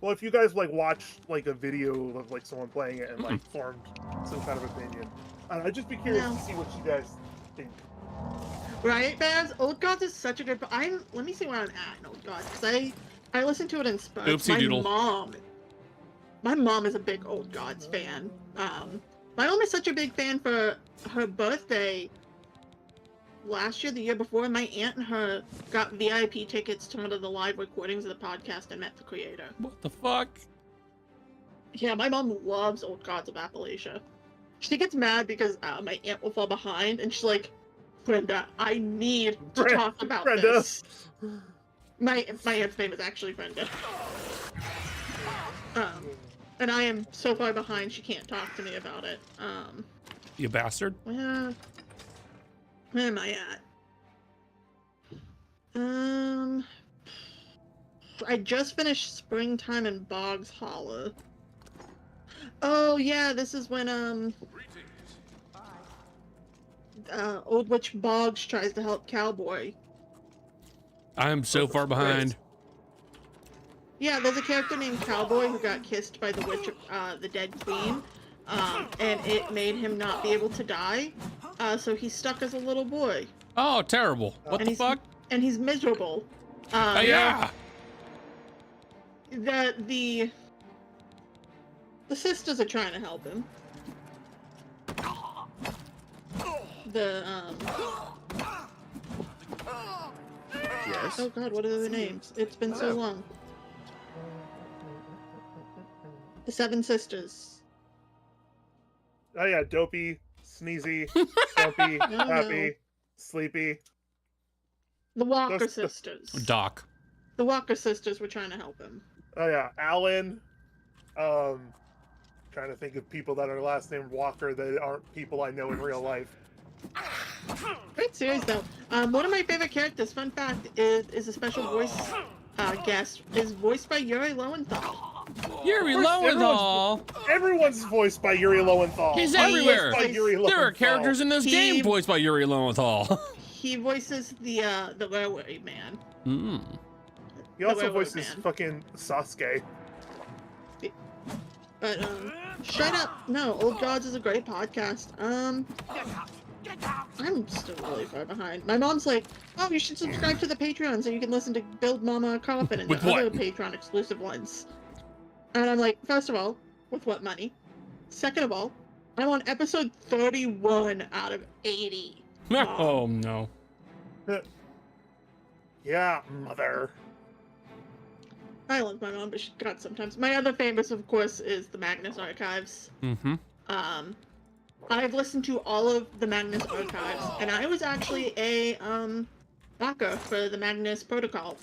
Well, if you guys, like, watched, like, a video of, like, someone playing it and, like, formed some kind of opinion, I'd just be curious to see what you guys think. Right, Baz? Old Gods is such a good... Let me see where I'm at in Old Gods, because I listened to it in spurts. Oopsie doodle. My mom is a big Old Gods fan. My mom is such a big fan. For her birthday last year, the year before, my aunt and her got VIP tickets to one of the live recordings of the podcast and met the creator. What the fuck? Yeah, my mom loves Old Gods of Appalachia. She gets mad because my aunt will fall behind, and she's like, "Brenda, I need to talk about this." My aunt's name is actually Brenda. And I am so far behind, she can't talk to me about it. You bastard. Where am I at? I just finished Springtime in Boggs Hollow. Oh yeah, this is when Old Witch Boggs tries to help Cowboy. I'm so far behind. Yeah, there's a character named Cowboy who got kissed by the witch, the dead queen, and it made him not be able to die, so he's stuck as a little boy. Oh, terrible. What the fuck? And he's miserable. Yeah! The sisters are trying to help him. The Yes. oh god, what are the names? It's been so long. The Seven Sisters. Oh yeah, Dopey, Sneezy, Dumpy, No, Happy, no. Sleepy. The Walker Those- sisters. Doc. The Walker sisters were trying to help him. Oh yeah, Alan. Trying to think of people that are last name Walker that aren't people I know in real life. Great series though. One of my favorite characters, fun fact, is a special voice guest, is voiced by Yuri Lowenthal. Yuri Of course, Lowenthal. Everyone's voiced by Yuri Lowenthal. He's I'm everywhere. voiced by Yuri There are Lowenthal. characters in this game voiced by Yuri Lowenthal. He voices the railway man. Mm. He also Railroad voices Man. fucking Sasuke. But straight up, no, Old Gods is a great podcast. I'm still really far behind. My mom's like, oh, you should subscribe to the Patreon so you can listen to Build Mama a Coffin and With the other what? Patreon exclusive ones. And I'm like, first of all, with what money? Second of all, I'm on episode 31 out of 80. Oh no. Yeah, mother. I love my mom, but she's got sometimes. My other favorites, of course, is the Magnus Archives. Mm-hmm. I've listened to all of the Magnus Archives, and I was actually a backer for the Magnus Protocol.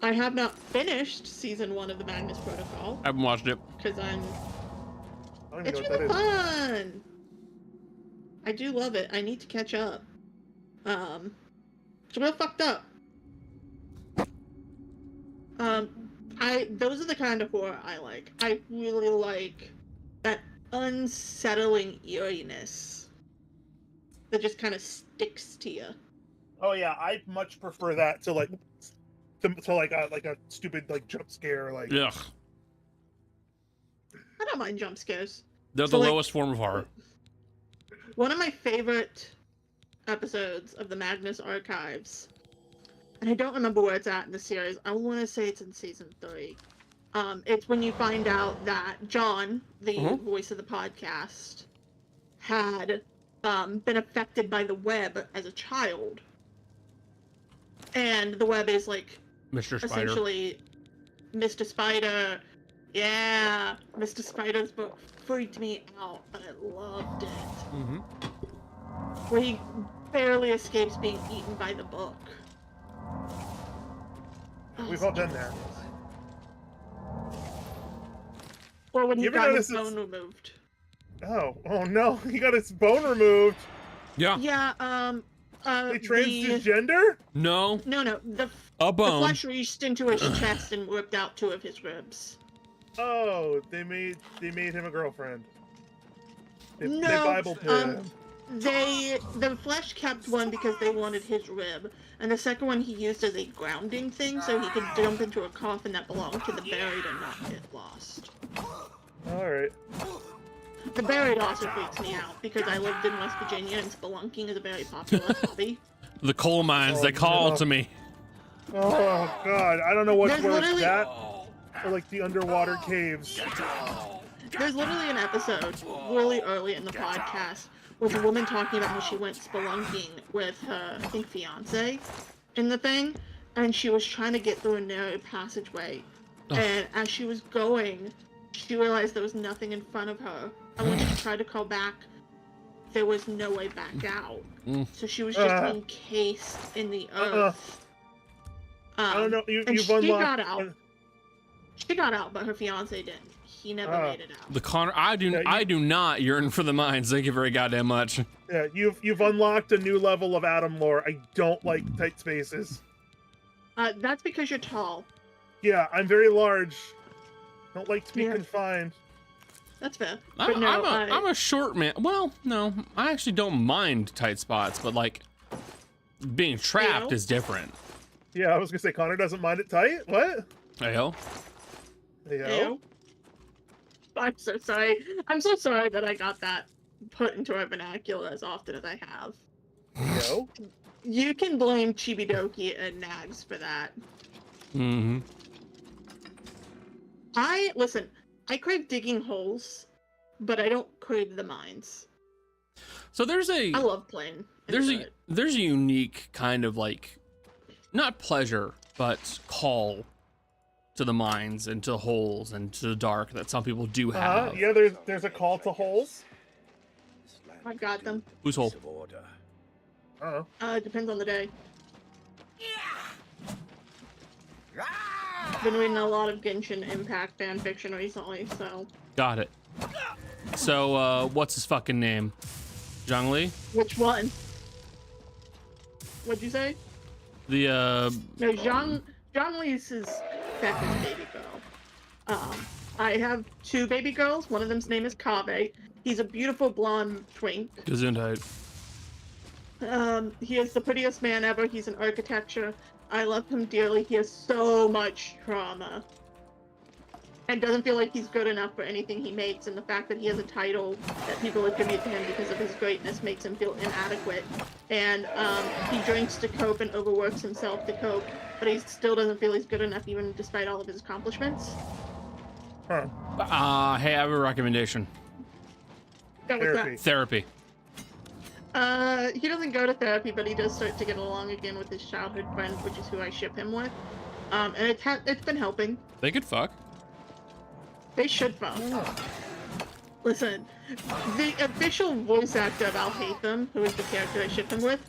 I have not finished season 1 of the Magnus Protocol I haven't watched it. because I don't even it's know what really that is. fun. I do love it. I need to catch up. It's real fucked up. Those are the kind of horror I like. I really like that unsettling eeriness that just kind of sticks to you. Oh yeah, I much prefer that to like a stupid like jump scare like. Ugh. I don't mind jump scares. They're So, the like, lowest form of horror. One of my favorite episodes of the Magnus Archives, and I don't remember where it's at in the series. I want to say it's in season 3. It's when you find out that John, the voice of the podcast, had been affected by the web as a child. And the web is like Mr. Spider. essentially Mr. Spider. Yeah, Mr. Spider's book freaked me out, but I loved it. Mm-hmm. Where he barely escapes being eaten by the book. Oh, We've all been there. Or when he You ever got his notice bone removed. Oh no, he got his bone removed. Yeah. Yeah, They transgender? No. No, the A bone. flesh reached into his chest and ripped out 2 of his ribs. Oh, they made him a girlfriend. They No, Bibled him. the flesh kept one because they wanted his rib, and the second one he used as a grounding thing so he could jump into a coffin that belonged to the buried and not get lost. Alright. The buried also freaks me out because I lived in West Virginia and spelunking is a very popular hobby. The coal mines, they call to me. Oh god, I don't know what's There's worse, literally- that or like the underwater caves. There's literally an episode really early in the podcast with a woman talking about how she went spelunking with her, I think, fiance in the thing, and she was trying to get through a narrow passageway, and as she was going, she realized there was nothing in front of her, and when she tried to call back, there was no way back out. So she was just encased in the earth. I don't know, and you've she unlocked... got out. She got out, but her fiance didn't. He never made it out. The Connor, I do not yearn for the mines. Thank you very goddamn much. Yeah, you've unlocked a new level of Adam lore. I don't like tight spaces. That's because you're tall. Yeah, I'm very large. Don't like to be Yeah. confined. That's fair. I'm, But no, I'm a short man. Well, no, I actually don't mind tight spots, but like being trapped Ew. is different. Yeah, I was gonna say Connor doesn't mind it tight. What? Hey-ho. Ew. I'm so sorry. I'm so sorry that I got that put into our vernacular as often as I have. Yo. You can blame Chibidoki and Nags for that. Mm-hmm. Listen, I crave digging holes, but I don't crave the mines. So there's a I love playing. there's into a it. there's a unique kind of like, not pleasure, but call to the mines and to holes and to the dark that some people do have. Yeah, there's a call to holes. I've got them. Whose hole? I don't know. It depends on the day. Been reading a lot of Genshin Impact fan fiction recently, so. Got it. So what's his fucking name? Zhongli? Which one? What'd you say? The No, Zhongli's his second baby girl. I have 2 baby girls. One of them's name is Kaveh. He's a beautiful blonde twink. Gesundheit. He is the prettiest man ever. He's an architecture. I love him dearly. He has so much trauma. And doesn't feel like he's good enough for anything he makes, and the fact that he has a title that people attribute to him because of his greatness makes him feel inadequate. And he drinks to cope and overworks himself to cope, but he still doesn't feel he's good enough even despite all of his accomplishments. Huh. Hey, I have a recommendation. That was that. Therapy. He doesn't go to therapy, but he does start to get along again with his childhood friend, which is who I ship him with. And it's been helping. They could fuck. They should fuck. Listen, the official voice actor of Alhaitham, who is the character I ship him with,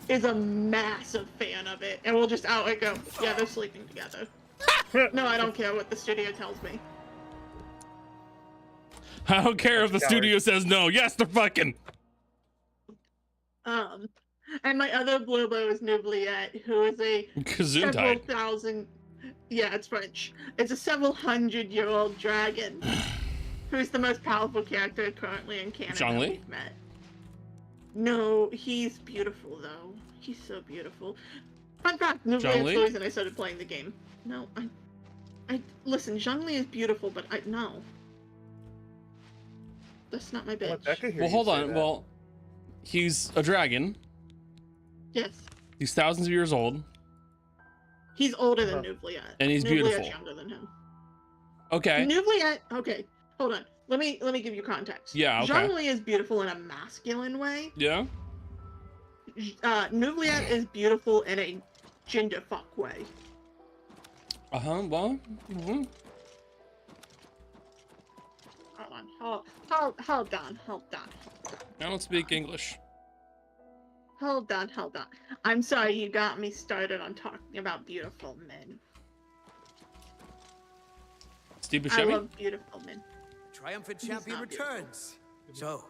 is a massive fan of it, and we'll just outright go, yeah, they're sleeping together. No, I don't care what the studio tells me. I don't care if the studio says no. Yes, they're fucking. And my other Blurbo is Noubliette, who is a several Gesundheit. thousand. Yeah, it's French. It's a several hundred-year-old dragon, who's the most powerful character currently in Canada Zhongli? we've met. No, he's beautiful though. He's so beautiful. Fun fact: Noubliette's Zhongli? the reason I started playing the game. No, I listen. Zhongli is beautiful, but no. That's not my bitch. Let Becca hear Well, you hold say on. that. Well, he's a dragon. Yes. He's thousands of years old. He's older than Noubliette. And he's Noubliette's beautiful. younger than him. Okay. Noubliette. Okay, hold on. Let me give you context. Yeah, okay. Zhongli is beautiful in a masculine way. Yeah. Noubliette is beautiful in a gender fuck way. Well. Mm-hmm. Hold on. I don't speak English. Hold on. I'm sorry you got me started on talking about beautiful men. Steve I Buscemi? love beautiful men. Triumphant He's champion not beautiful. returns. So,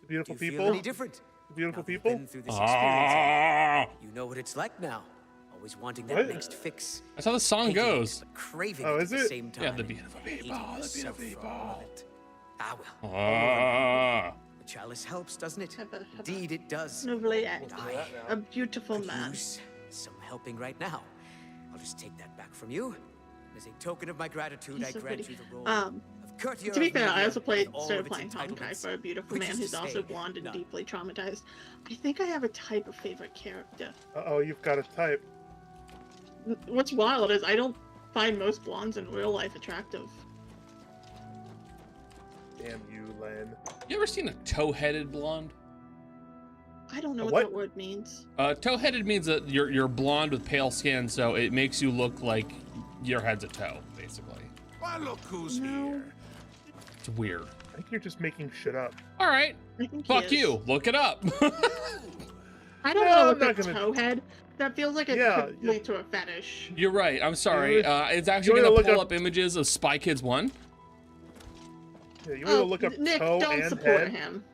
Beautiful do you people. feel any different? Beautiful Now you've people. been through this experience, Ah! you know what it's like now. Always wanting that What? next fix. That's how the song Hating it, goes. but craving Oh, it is at the it? same time. Yeah, the beautiful people, Hating the yourself beautiful for all people. of it. Ah, well. Ah. The chalice helps, doesn't it? Have a- Indeed, it does. Noubliette, And I a beautiful could man. use some helping right now. I'll just take that back from you. As a token of my gratitude, He's I so grant pretty. you the role Um, of courtier To be of fair, I Media also with all started of its playing Honkai entitlements, for a beautiful which man is to who's also say, blonde and none. deeply traumatized. I think I have a type of favorite character. Oh, you've got a type. What's wild is I don't find most blondes in real life attractive. Damn you, Len. You ever seen a toe-headed blonde? I don't know A what what? that word means. Toe-headed means that you're blonde with pale skin, so it makes you look like your head's a toe, basically. Why, look who's No. here. It's weird. I think you're just making shit up. All right. I think he Fuck is. you. Look it up. I don't No, know I'm what not the gonna- towhead. That feels like it Yeah, could yeah. lead to a fetish. You're right. I'm sorry. It's actually you going wanna to pull look up images of Spy Kids 1. Yeah, you want to look up Nick, toe don't and support head? him.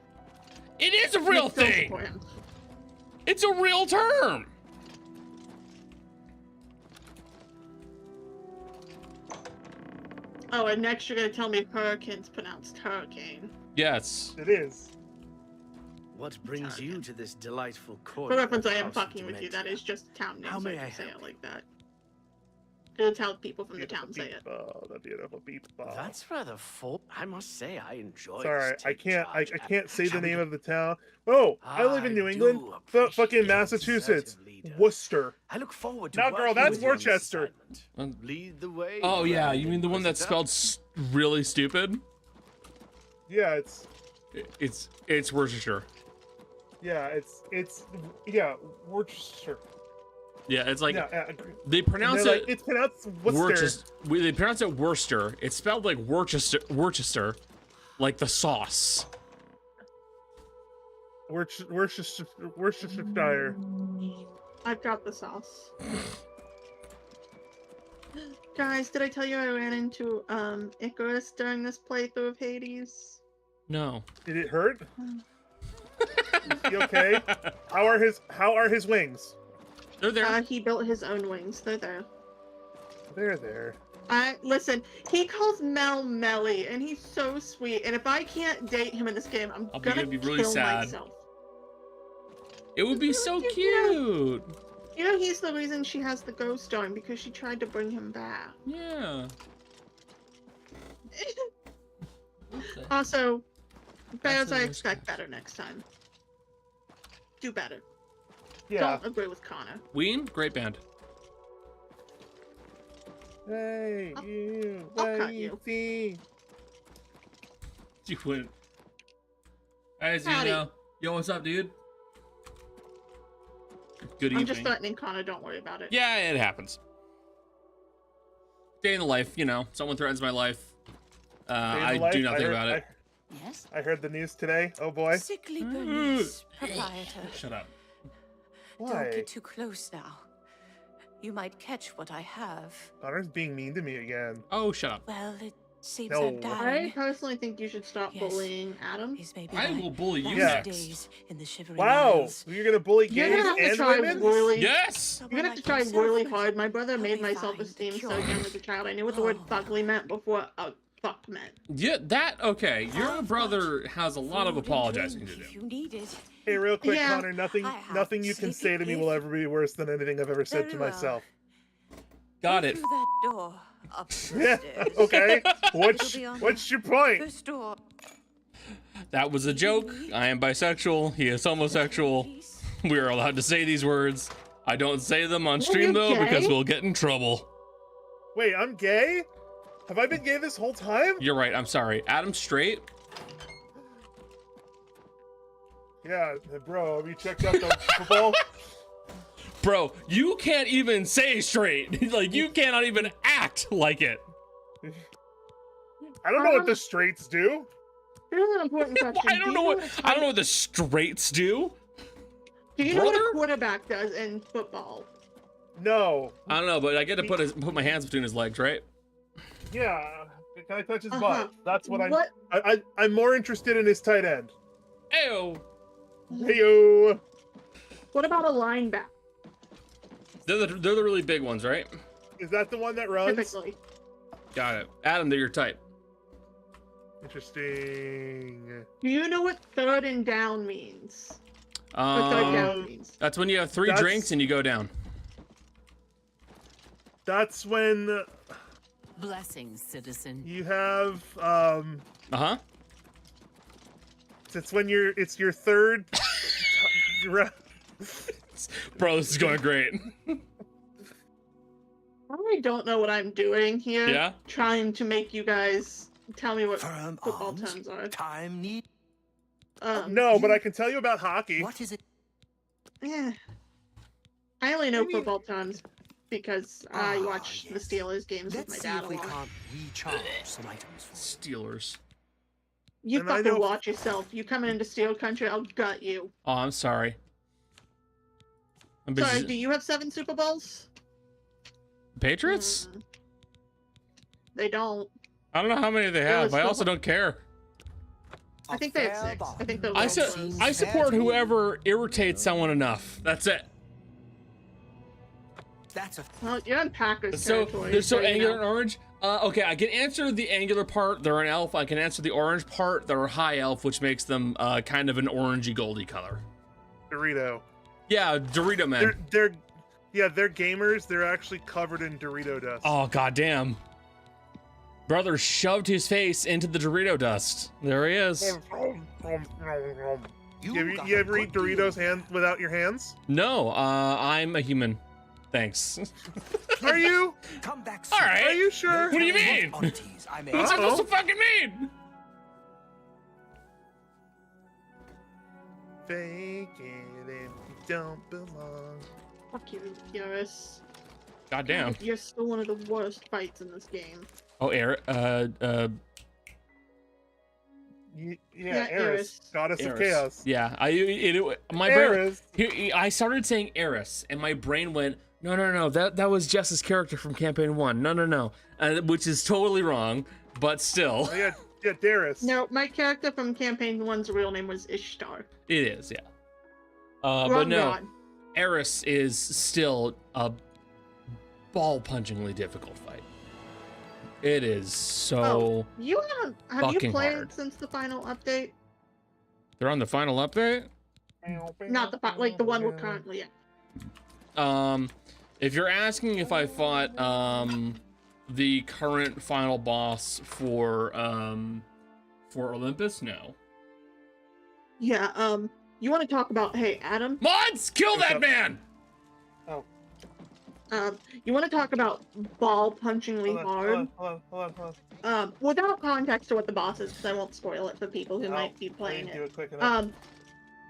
It is a real Nick, don't thing. support him. It's a real term. Oh, and next you're gonna tell me hurricane's pronounced hurricane. Yes. It is. What brings you to this delightful court? For reference, I am House fucking with you. Dementia? That is just a town name, How so may I I can say help it like that. It's how people from the town say it. Oh, the beautiful people. That's rather full. I must say, I enjoy. Sorry, this I take can't. I charge. can't say the Shall we name get- of the town. Oh, I live in I New England. do Fucking appreciate Massachusetts. assertive leader. Worcester. I look forward to Now, girl, working that's with you on this Worcester. assignment. Lead the way. Oh, yeah. rather You than mean the one mess that's it up. spelled really stupid? Yeah, it's It's Worcestershire. Yeah, Worcester. Yeah, it's like Yeah, they pronounce they're it. like, it's pronounced Worcester. They pronounce it Worcester. It's spelled like Worcester, like the sauce. Worcestershire. I've got the sauce. Guys, did I tell you I ran into Icarus during this playthrough of Hades? No. Did it hurt? Is he okay? How are his wings? They're there. He built his own wings. They're there. They're there. Listen, he calls Mel Melly, and he's so sweet. And if I can't date him in this game, I'm gonna be really kill sad. myself. It would be so cute. You know, he's the reason she has the ghost stone, because she tried to bring him back. Yeah. Also, bears I expect better next time. Do better. Yeah. Don't agree with Connor. Ween, great band. Hey, you. I'll cut you. You wouldn't. Hey, Howdy. Zeno. Yo, what's up, dude? Good evening. I'm just threatening Connor, don't worry about it. Yeah, it happens. Day in the life, you know. Someone threatens my life. I do nothing about it. Yes? I heard the news today. Oh boy. Sickly Bernice, proprietor. Shut up. Why? Don't get too close now. You might catch what I have. Connor's being mean to me again. Oh, shut up. Well, it seems No. I'm I dying. personally think you should stop bullying Adam. These may be I my will bully you last next. days in the Shivering Wow, Isles. you're gonna bully You're gays gonna have to and try women? really. Yes! You're gonna have to try really hard. My brother made my self-esteem so young as a child. I knew what the word fugly meant before fuck meant. Yeah, okay. Your brother has a lot of apologizing to do. You need it. Hey, real quick, Yeah. Connor, nothing you can say to me will ever be worse than anything I've ever said Very to well. myself. Got it. Through that door, up the Yeah, stairs. okay. It'll be on What's your point? First door. That was a joke. I am bisexual. He is homosexual. We are allowed to say these words. I don't say them on stream, though, gay? because we'll get in trouble. Wait, I'm gay? Have I been gay this whole time? You're right. I'm sorry. Adam's straight. Yeah, bro, have you checked out the football? Bro, you can't even say straight. Like, you cannot even act like it. I don't know what the straights do. Here's an important question. I don't know what the straights do. Do you know what Brother? a quarterback does in football? No. I don't know, but I get to put my hands between his legs, right? Yeah. Can I touch his Uh-huh. butt? That's what What? I'm more interested in his tight end. Ew. Heyo. What about a linebacker? They're the really big ones, right? Is that the one that runs? Typically. Got it. Adam, they're your type. Interesting. Do you know what third and down means? What third down means? That's when you have three drinks and you go down. That's when Blessings, citizen. you have Uh-huh. it's when it's your third Bro, this is going great. I don't know what I'm doing here. Yeah? Trying to make you guys tell me what football terms are. Time need. No, but I can tell you about hockey. What is it? Yeah. I only know football terms because I watch the Steelers games with my Let's see dad if a we lot. can't recharge some items for Steelers. You And I fucking know- watch yourself. You coming into Steel Country, I'll gut you. Oh, I'm sorry. I'm busy. Sorry, do you have 7 Super Bowls? Patriots? They don't. I don't know how many they have. I also don't care. I think they have 6. I think they're I real close. support whoever irritates someone enough. That's it. That's a Well, you're in Packers So territory. they're so you angular know. and orange. Okay, I can answer the angular part. They're an elf. I can answer the orange part. They're a high elf, which makes them kind of an orangey goldy color. Dorito. Yeah, Dorito man. They're gamers. They're actually covered in Dorito dust. Oh goddamn! Brother shoved his face into the Dorito dust. There he is. You ever eat Doritos without your hands? No, I'm a human. Thanks. Are you? Come back All soon. right. Are you sure? What do you mean? Oddities I may What's that Uh-oh. supposed to fucking mean? Fake it if you don't belong. Fuck you, Eurus. Goddamn. You're still one of the worst fights in this game. Oh, Eric. Yeah, Eris, goddess of chaos. Yeah, my Eris. brain. I started saying Eris, and my brain went, no. That was Jess's character from Campaign 1. No. Which is totally wrong, but still. Oh, yeah, Darius. No, my character from Campaign 1's real name was Ishtar. It is, yeah. Wrong But no, god. Eris is still a ball-punchingly difficult fight. It is so. Have you fucking played hard. since the final update? They're on the final update. Not the one we're currently at. If you're asking if I fought the current final boss for Olympus, no. Yeah. You want to talk about? Hey, Adam. Mods, kill that man. Oh. You want to talk about ball-punchingly hard? Hold on. Without context to what the boss is, because I won't spoil it for people who might be playing Do it. it quick enough.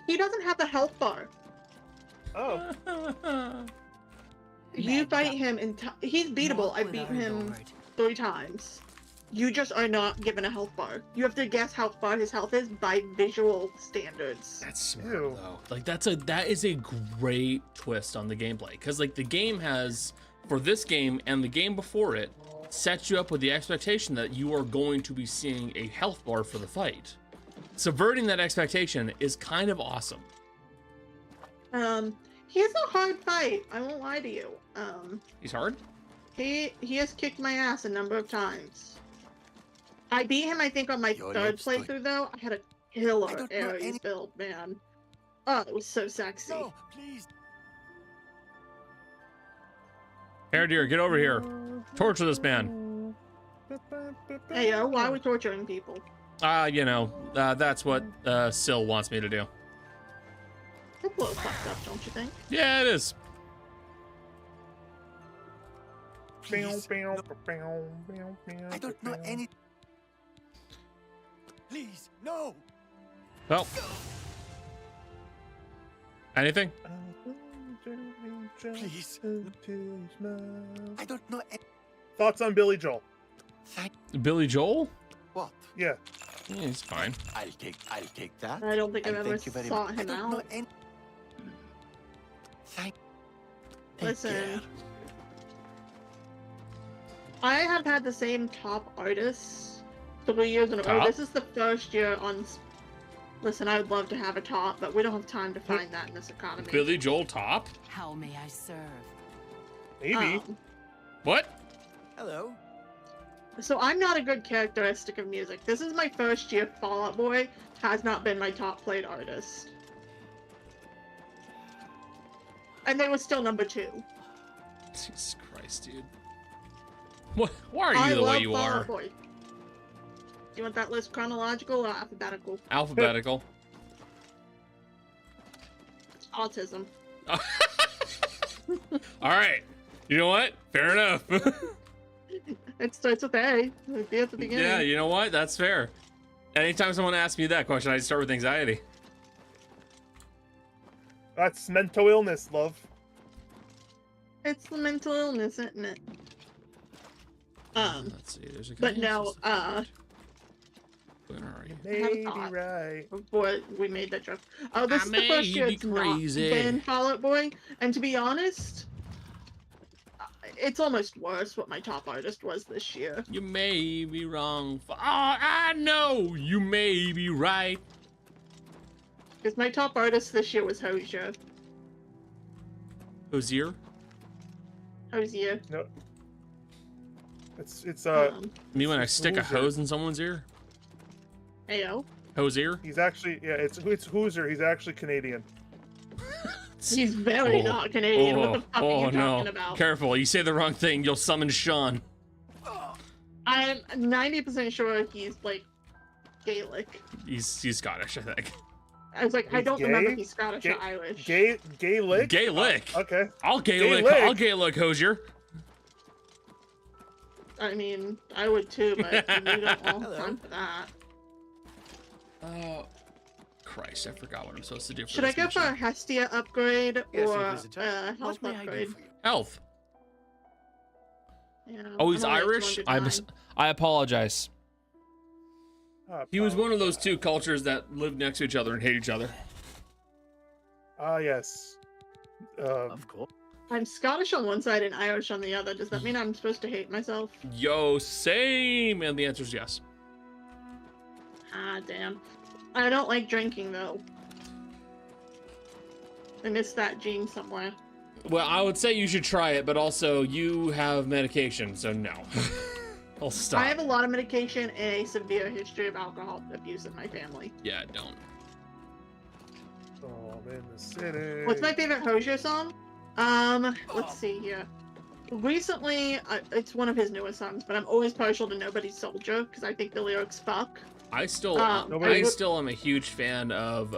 He doesn't have the health bar. Oh. You fight him and he's beatable. I beat him 3 times. You just are not given a health bar. You have to guess how far his health is by visual standards. That's smart though. Like that is a great twist on the gameplay, because like the game has, for this game and the game before it, sets you up with the expectation that you are going to be seeing a health bar for the fight. Subverting that expectation is kind of awesome. He's a hard fight. I won't lie to you. He's hard? He has kicked my ass a number of times. I beat him, I think, on my 3rd playthrough, though. I had a killer Ares build, man. Oh, it was so sexy. No, please. Hair deer, get over here. Torture this man. Hey, yo, why are we torturing people? That's what Syl wants me to do. That's a little fucked up, don't you think? Yeah, it is. I don't know any. Please, no. Well. Anything? Please. I don't know. Thoughts on Billy Joel? Billy Joel? What? Yeah. Yeah, he's fine. I'll take that. I don't think I've ever Thank you very sought much. him I don't know out. any. Take Listen, care. I have had the same top artists 3 years in a row. Top? This is the first year on. Listen, I would love to have a top, but we don't have time to find that in this economy. Billy Joel top? How may I serve? Maybe. What? Hello. So I'm not a good characteristic of music. This is my first year. Fall Out Boy has not been my top played artist. And they were still number 2. Jesus Christ, dude. What? Why are you the way you Fall are? Out Boy. Do you want that list chronological or alphabetical? Alphabetical. It's autism. All right. You know what? Fair enough. It starts with A. It'd be at the beginning. Yeah, you know what? That's fair. Anytime someone asks me that question, I start with anxiety. That's mental illness, love. It's the mental illness, isn't it? Let's see. There's a guy But who's no, supposed to- Where are you? Maybe thought. right. Before we made that joke. Oh, this I is the first year may be it's not crazy. been Fall Out Boy, and to be honest, it's almost worse what my top artist was this year. You may be wrong. I know you may be right. Because my top artist this year was Hosier. Hosier? Hosier. No. It's Me when I stick a Hoosier. hose in someone's ear? Ayo. Hosier? He's actually it's Hoosier. He's actually Canadian. He's very not Canadian. What the fuck are you talking about? Careful, you say the wrong thing, you'll summon Sean. I'm 90% sure he's like Gaelic. He's Scottish, I think. I was like, I He's don't remember gay? if he's Scottish or Irish. Gaelic? Gaelic? Okay. I'll Gaelic. Gaelic. I'll Gaelic Hosier. I mean, I would too, but we don't all have time for that. Christ, I forgot what I'm supposed to do for Should I this go for mission. a Hestia upgrade Yes, or visitor. a health What may I do upgrade? for you? Health. Yeah, Oh, he's I'm only at Irish? 209. I apologize. He was one of those Apologize. two cultures that lived next to each other and hate each other. Ah, yes. Of course. I'm Scottish on one side and Irish on the other. Does that mean I'm supposed to hate myself? Yo, same. And the answer is yes. Ah, damn. I don't like drinking, though. I missed that gene somewhere. Well, I would say you should try it, but also you have medication, so no. I'll stop. I have a lot of medication and a severe history of alcohol abuse in my family. Yeah, don't. Oh, I'm in the city. What's my favorite Hozier song? Let's see here. Recently, it's one of his newest songs, but I'm always partial to Nobody's Soldier because I think the lyrics fuck. I still am a huge fan of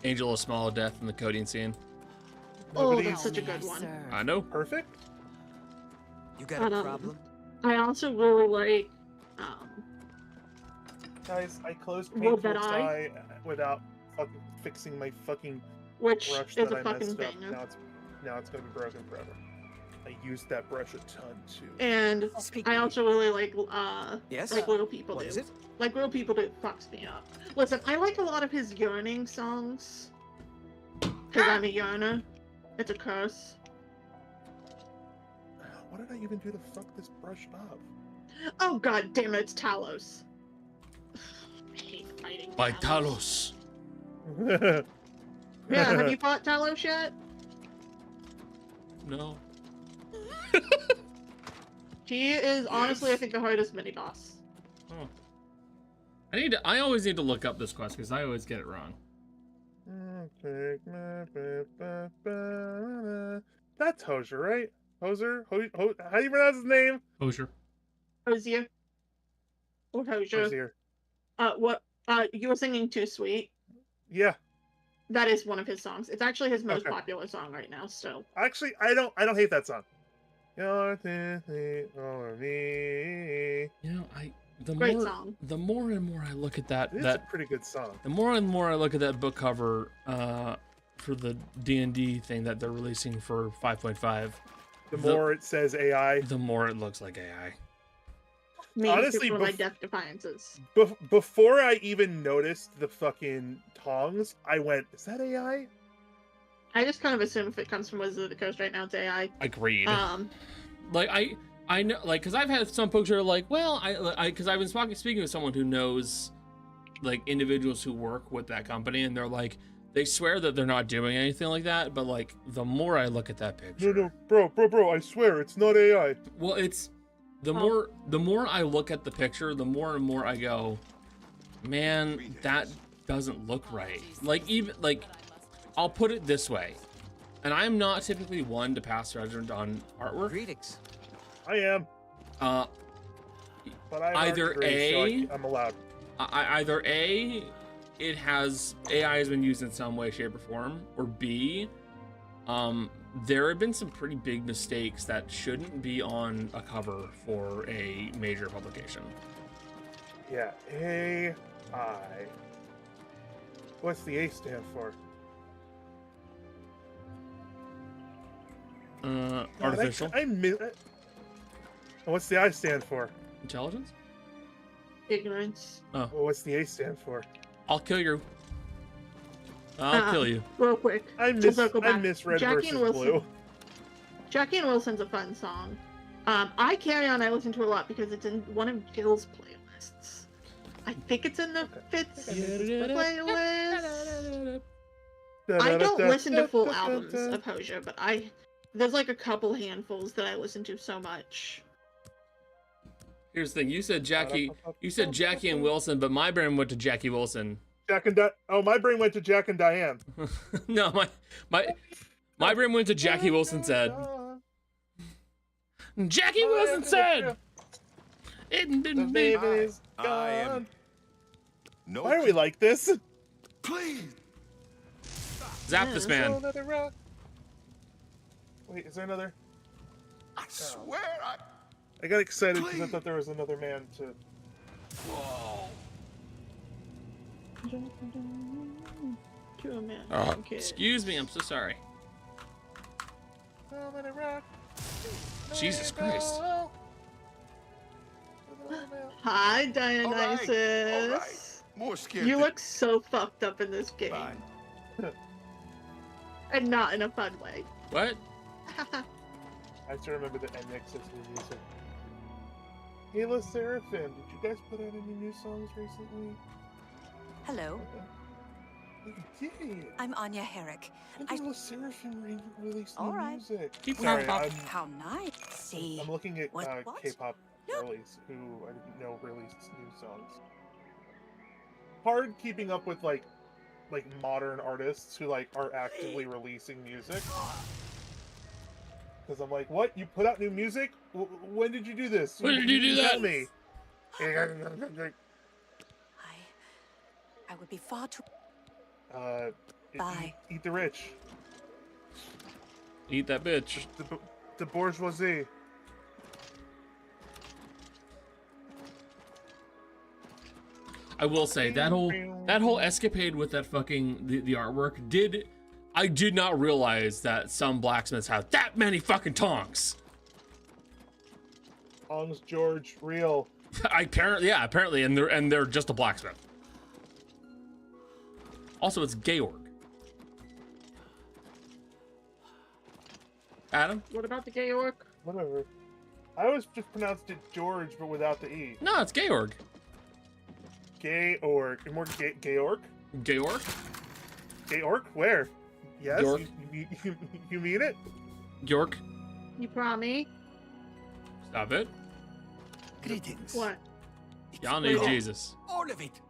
Angel of Small Death in the coding scene. Oh, that's such a good one. I know. Perfect. You got a problem? I also really like, Guys, I closed Will Painful That I? Tie without fucking fixing my fucking which brush is that a I fucking messed up. banger. Now it's gonna be broken forever. I used that brush a ton too. And I also really like, Yes? like Little People What Do. is it? Like Little People Do fucks me up. Listen, I like a lot of his yearning songs. Because I'm a yearner. It's a curse. What did I even do to fuck this brush up? Oh god damn it, it's Talos. I hate fighting By Talos. Yeah, have you fought Talos yet? No. He is honestly, I think, the hardest mini boss. Oh. I always need to look up this quest because I always get it wrong. That's Hozier, right? Hozier? How do you pronounce his name? Hozier. Hosier. Or Hosier. Hozier. What? You were singing Too Sweet. Yeah. That is one of his songs. It's actually his most Okay. popular song right now. Still. Actually, I don't hate that song. You're thinking over me. You know, Great song. the more and more I look at that It's a pretty good song. the more and more I look at that book cover for the D&D thing that they're releasing for 5.5, The more it says AI, the more it looks like AI. Me, honestly, one of my Death Defiances. before I even noticed the fucking tongs, I went, "Is that AI?" I just kind of assume if it comes from Wizard of the Coast right now, it's AI. Agreed. Like I know, like, because I've had some folks who are like, well, because I've been speaking with someone who knows, like, individuals who work with that company, and they're like, they swear that they're not doing anything like that, but like, the more I look at that picture, No, bro, I swear it's not AI. well, it's the more I look at the picture, the more and more I go, man, that doesn't look right. Like, even like, I'll put it this way, and I'm not typically one to pass judgment on artwork. Greetings. I am. Uh, But I either agree, so I'm allowed. Either A, it has AI has been used in some way, shape, or form, or B, there have been some pretty big mistakes that shouldn't be on a cover for a major publication. Yeah, AI. What's the A stand for? Artificial What's the I stand for? intelligence. Ignorance. Oh, Well, what's the A stand for? I'll kill you. I'll kill you. Real quick. I we'll circle back. miss Red Jackie versus and Wilson. Blue. Jackie and Wilson's a fun song. I Carry On I listen to a lot because it's in one of Gil's playlists. I think it's in the Fitz playlist. I don't listen to full albums of Hozier, but there's like a couple handfuls that I listen to so much. Here's the thing: you said Jackie and Wilson, but my brain went to Jackie Wilson. My brain went to Jack and Diane. No, my brain went to Jackie Wilson said. Jackie Wilson said. The baby's gone. No. Why are we like this? Please. Zap this man. Another rock. Wait, is there another? I swear I got excited because I thought there was another man to. Whoa. To a man. Okay. Excuse me, I'm so sorry. Jesus Christ. Hi, Dionysus. All right. More scared. You look so fucked up in this game. Fine. And not in a fun way. What? I still remember the NXS music. Halo Seraphim, did you guys put out any new songs recently? Hello, You did. I'm Anya Herrick. When did Seraphim release All new right. music? Keep Sorry, talking. How nice. See, I'm looking at What? K-pop No. girlies who I didn't know released new songs. Hard keeping up with like modern artists who like are actively releasing music. Because I'm like, what? You put out new music? When did you do this? When did you do Tell that? me. I would be far too. Bye. Eat the rich. Eat that bitch. The bourgeoisie. I will say that whole escapade with that fucking the artwork I did not realize that some blacksmiths have that many fucking tongs. Tongs George, real. Apparently, and they're just a blacksmith. Also, it's Georg. Adam? What about the Georg? Whatever. I always just pronounced it George, but without the E. No, it's Georg. Georg. More Georg? Georg? Georg? Where? Yes? Georg. You mean it? Georg. You promise? Stop it. Greetings. What? Y'all need Jesus. All of it.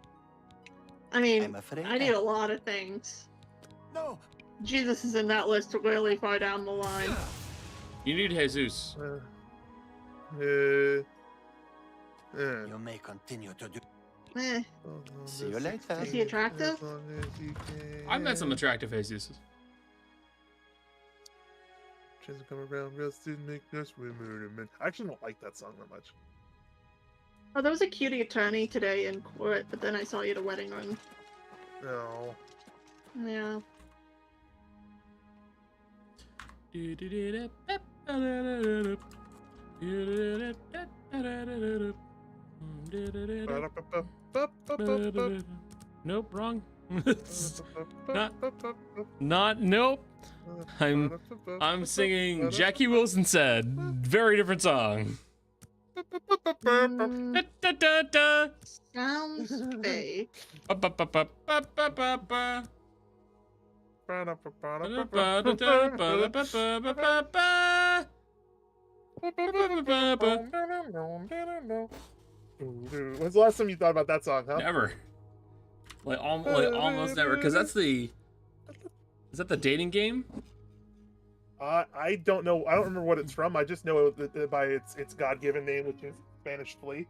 I mean, I'm afraid I need a lot of things. No. Jesus is in that list really far down the line. You need Jesus. You may continue to do. Eh. See you later. Is he attractive? I've met some attractive Jesus. Come around, real soon, make us women. I actually don't like that song that much. Oh, there was a cutie attorney today in court, but then I saw you at a wedding ring. No. Yeah. Nope, wrong. not nope. I'm singing Jackie Wilson Said. Very different song. Sounds fake. When's the last time you thought about that song, huh? Never. Like almost never, because that's the. Is that the dating game? I don't know. I don't remember what it's from. I just know it by its God-given name, which is Spanish Flea.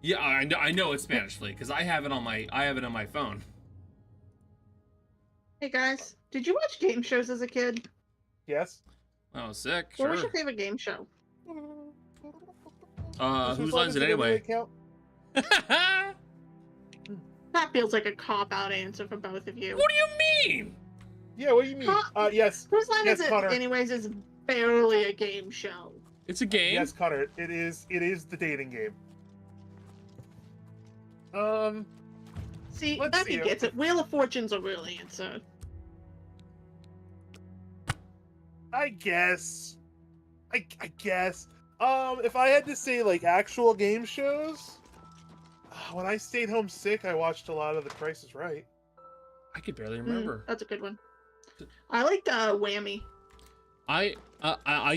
Yeah, I know it's Spanish Flea because I have it on my phone. Hey guys, did you watch game shows as a kid? Yes. Oh, sick. What Sure. was your favorite game show? Whose line is it anyway? That feels like a cop-out answer for both of you. What do you mean? Yeah, what do you mean? Yes. Whose line yes, is it? Connor. Anyways, it's barely a game show. It's a game. Yes, Connor. It is the dating game. See, let's Becky see. gets it. Wheel of Fortune's a real answer. I guess. I guess. If I had to say like actual game shows, when I stayed home sick, I watched a lot of The Price is Right. I could barely remember. That's a good one. I liked Whammy. I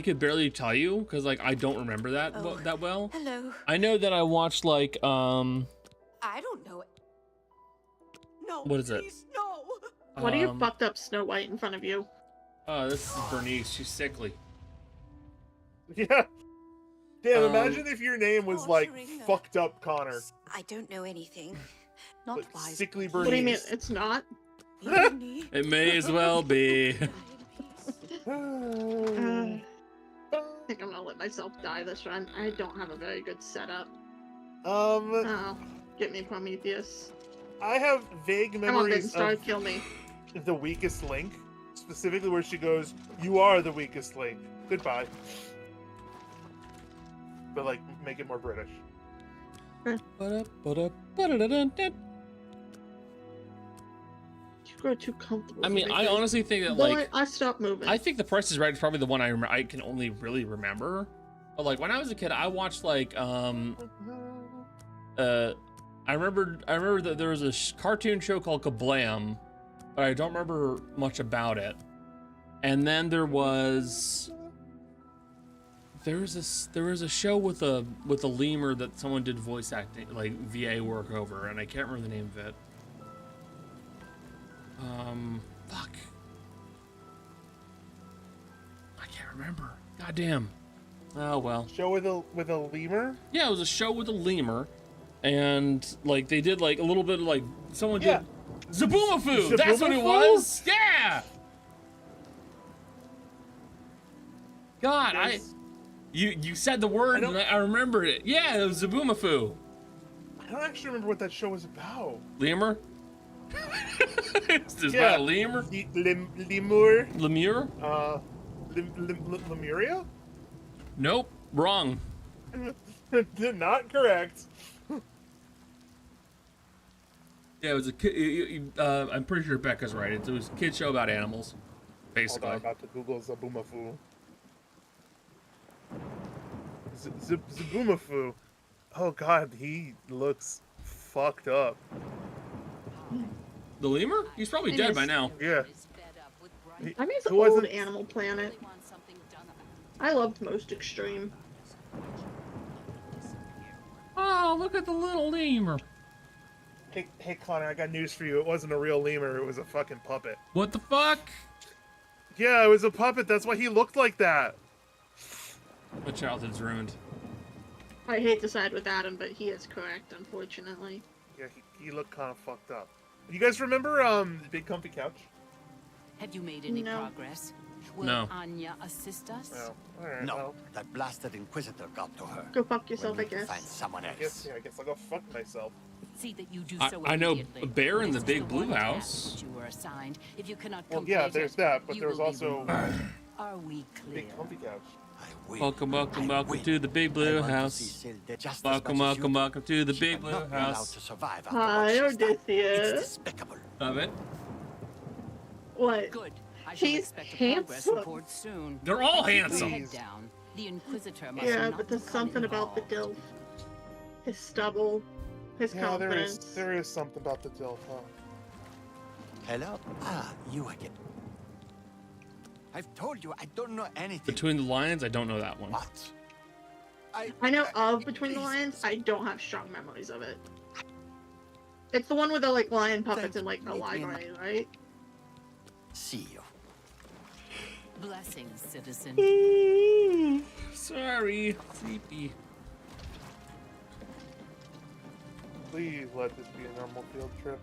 could barely tell you because like I don't remember that that well. Hello. I know that I watched like I don't know it. No. What is it? Please, no. What are you fucked up Snow White in front of you? Oh, this is Bernice. She's sickly. Yeah. Damn, imagine if your name was like Torturing her. fucked up Connor. I don't know anything. Not Like, wise. sickly What do you mean? Bernice. It's not? It may as well be. I think I'm gonna let myself die this run. I don't have a very good setup. Oh, get me Prometheus. I have vague Come on, big memories star, of kill me. the weakest link, specifically where she goes, "You are the weakest link. Goodbye." But like, make it more British. You grow too comfortable. I mean, I honestly think that, Boy, like, I stopped moving. I think The Price is Right is probably the one I can only really remember. But like when I was a kid, I watched like I remember that there was a cartoon show called Kablam, but I don't remember much about it. And then there was a show with a lemur that someone did voice acting, like VA work over, and I can't remember the name of it. Fuck. I can't remember. Goddamn. Oh well. Show with a lemur? Yeah, it was a show with a lemur, and like they did like a little bit of like someone did Zaboomafoo. That's what it was. Yeah. God, you said the word and I remembered it. Yeah, it was Zaboomafoo. I don't actually remember what that show was about. Lemur? Is that a lemur? Lemur? Lemur? Lemuria? Nope, wrong. Not correct. Yeah, it was a kid. I'm pretty sure Becca's right. It was a kid show about animals, basically. Hold on, I'm about to Google Zaboomafoo. Zaboomafoo. Oh god, he looks fucked up. The lemur? He's probably dead by now. Yeah. I miss old Animal Planet. I loved Most Extreme. Oh, look at the little lemur. Hey Connor, I got news for you. It wasn't a real lemur, it was a fucking puppet. What the fuck? Yeah, it was a puppet, that's why he looked like that. My childhood's ruined. I hate to side with Adam, but he is correct, unfortunately. Yeah, he looked kind of fucked up. You guys remember the Big Comfy Couch? Have you made any progress? Will No. Anya assist us? No. Alright, No, well, that blasted Inquisitor got to her. Go fuck yourself, We'll I need to guess. find someone else. I guess I'll go fuck myself. See that you do so I know immediately. a bear in the This is big the blue one task house. that you were assigned. If you cannot Well, complete yeah, there's it, that, but you there's will be also removed. Are we clear? Big Comfy Couch. Welcome to the big blue house. Welcome to the big blue house. Hi, Odysseus. Despicable. Love it. What? Good. I shall He's expect a progress handsome. report soon. They're all Keep your handsome. head down. The Inquisitor must Yeah, not but there's become something about the involved. Dilf. His stubble. His Yeah, confidence. there is something about the Dilf, huh? Hello? Ah, you again. I've told you I don't know anything. Between the Lions, I don't know that one. What? I know of Between the Lions. I don't have strong memories of it. It's the one with the like lion puppets in like a library, right? See you. Blessings, citizen. Sorry, sleepy. Please let this be a normal field trip.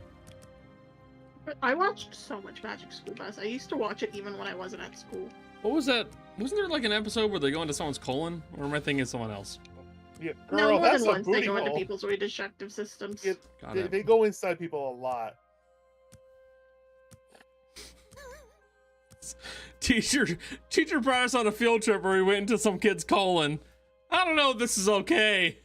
But I watched so much Magic School Bus. I used to watch it even when I wasn't at school. What was that? Wasn't there like an episode where they go into someone's colon? Or am I thinking of someone else? Yeah, No, girl, more that's than a once they booty go into hole. people's reproductive systems. They go inside people a lot. Teacher brought us on a field trip where we went into some kid's colon. I don't know if this is okay.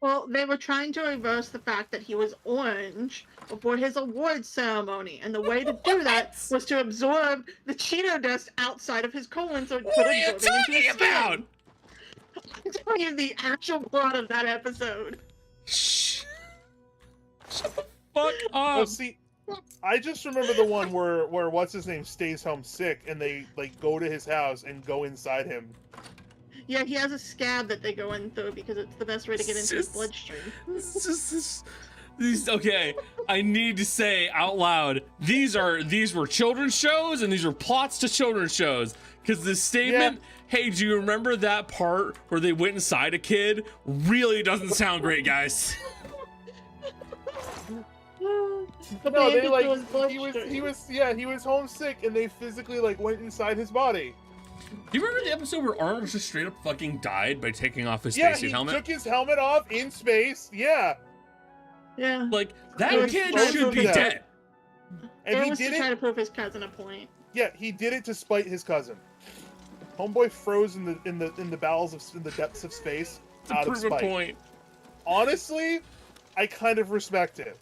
Well, they were trying to reverse the fact that he was orange before his award ceremony, and the way to do that was to absorb the Cheeto dust outside of his colon so it could What are you absorb it into his talking about? skin. I'm telling you the actual plot of that episode. Shut the fuck Oh, up. see, I just remember the one where what's his name stays home sick, and they like go to his house and go inside him. Yeah, he has a scab that they go in through because it's the best way to get into his bloodstream. Okay, I need to say out loud, these were children's shows and these are plots to children's shows. Because the statement, hey, do you remember that part where they went inside a kid, really doesn't sound great, guys. No, they like he was homesick, and they physically like went inside his body. Do you remember the episode where Arnold just straight up fucking died by taking off his Yeah, spacesuit he helmet? took his helmet off in space. Yeah. Yeah. Like, that It was kid both should of be them. dead. And It he was did to try it. to prove his cousin a point. Yeah, he did it to spite his cousin. Homeboy froze in the bowels of in the depths of space To out of prove a spite. point. Honestly, I kind of respect it.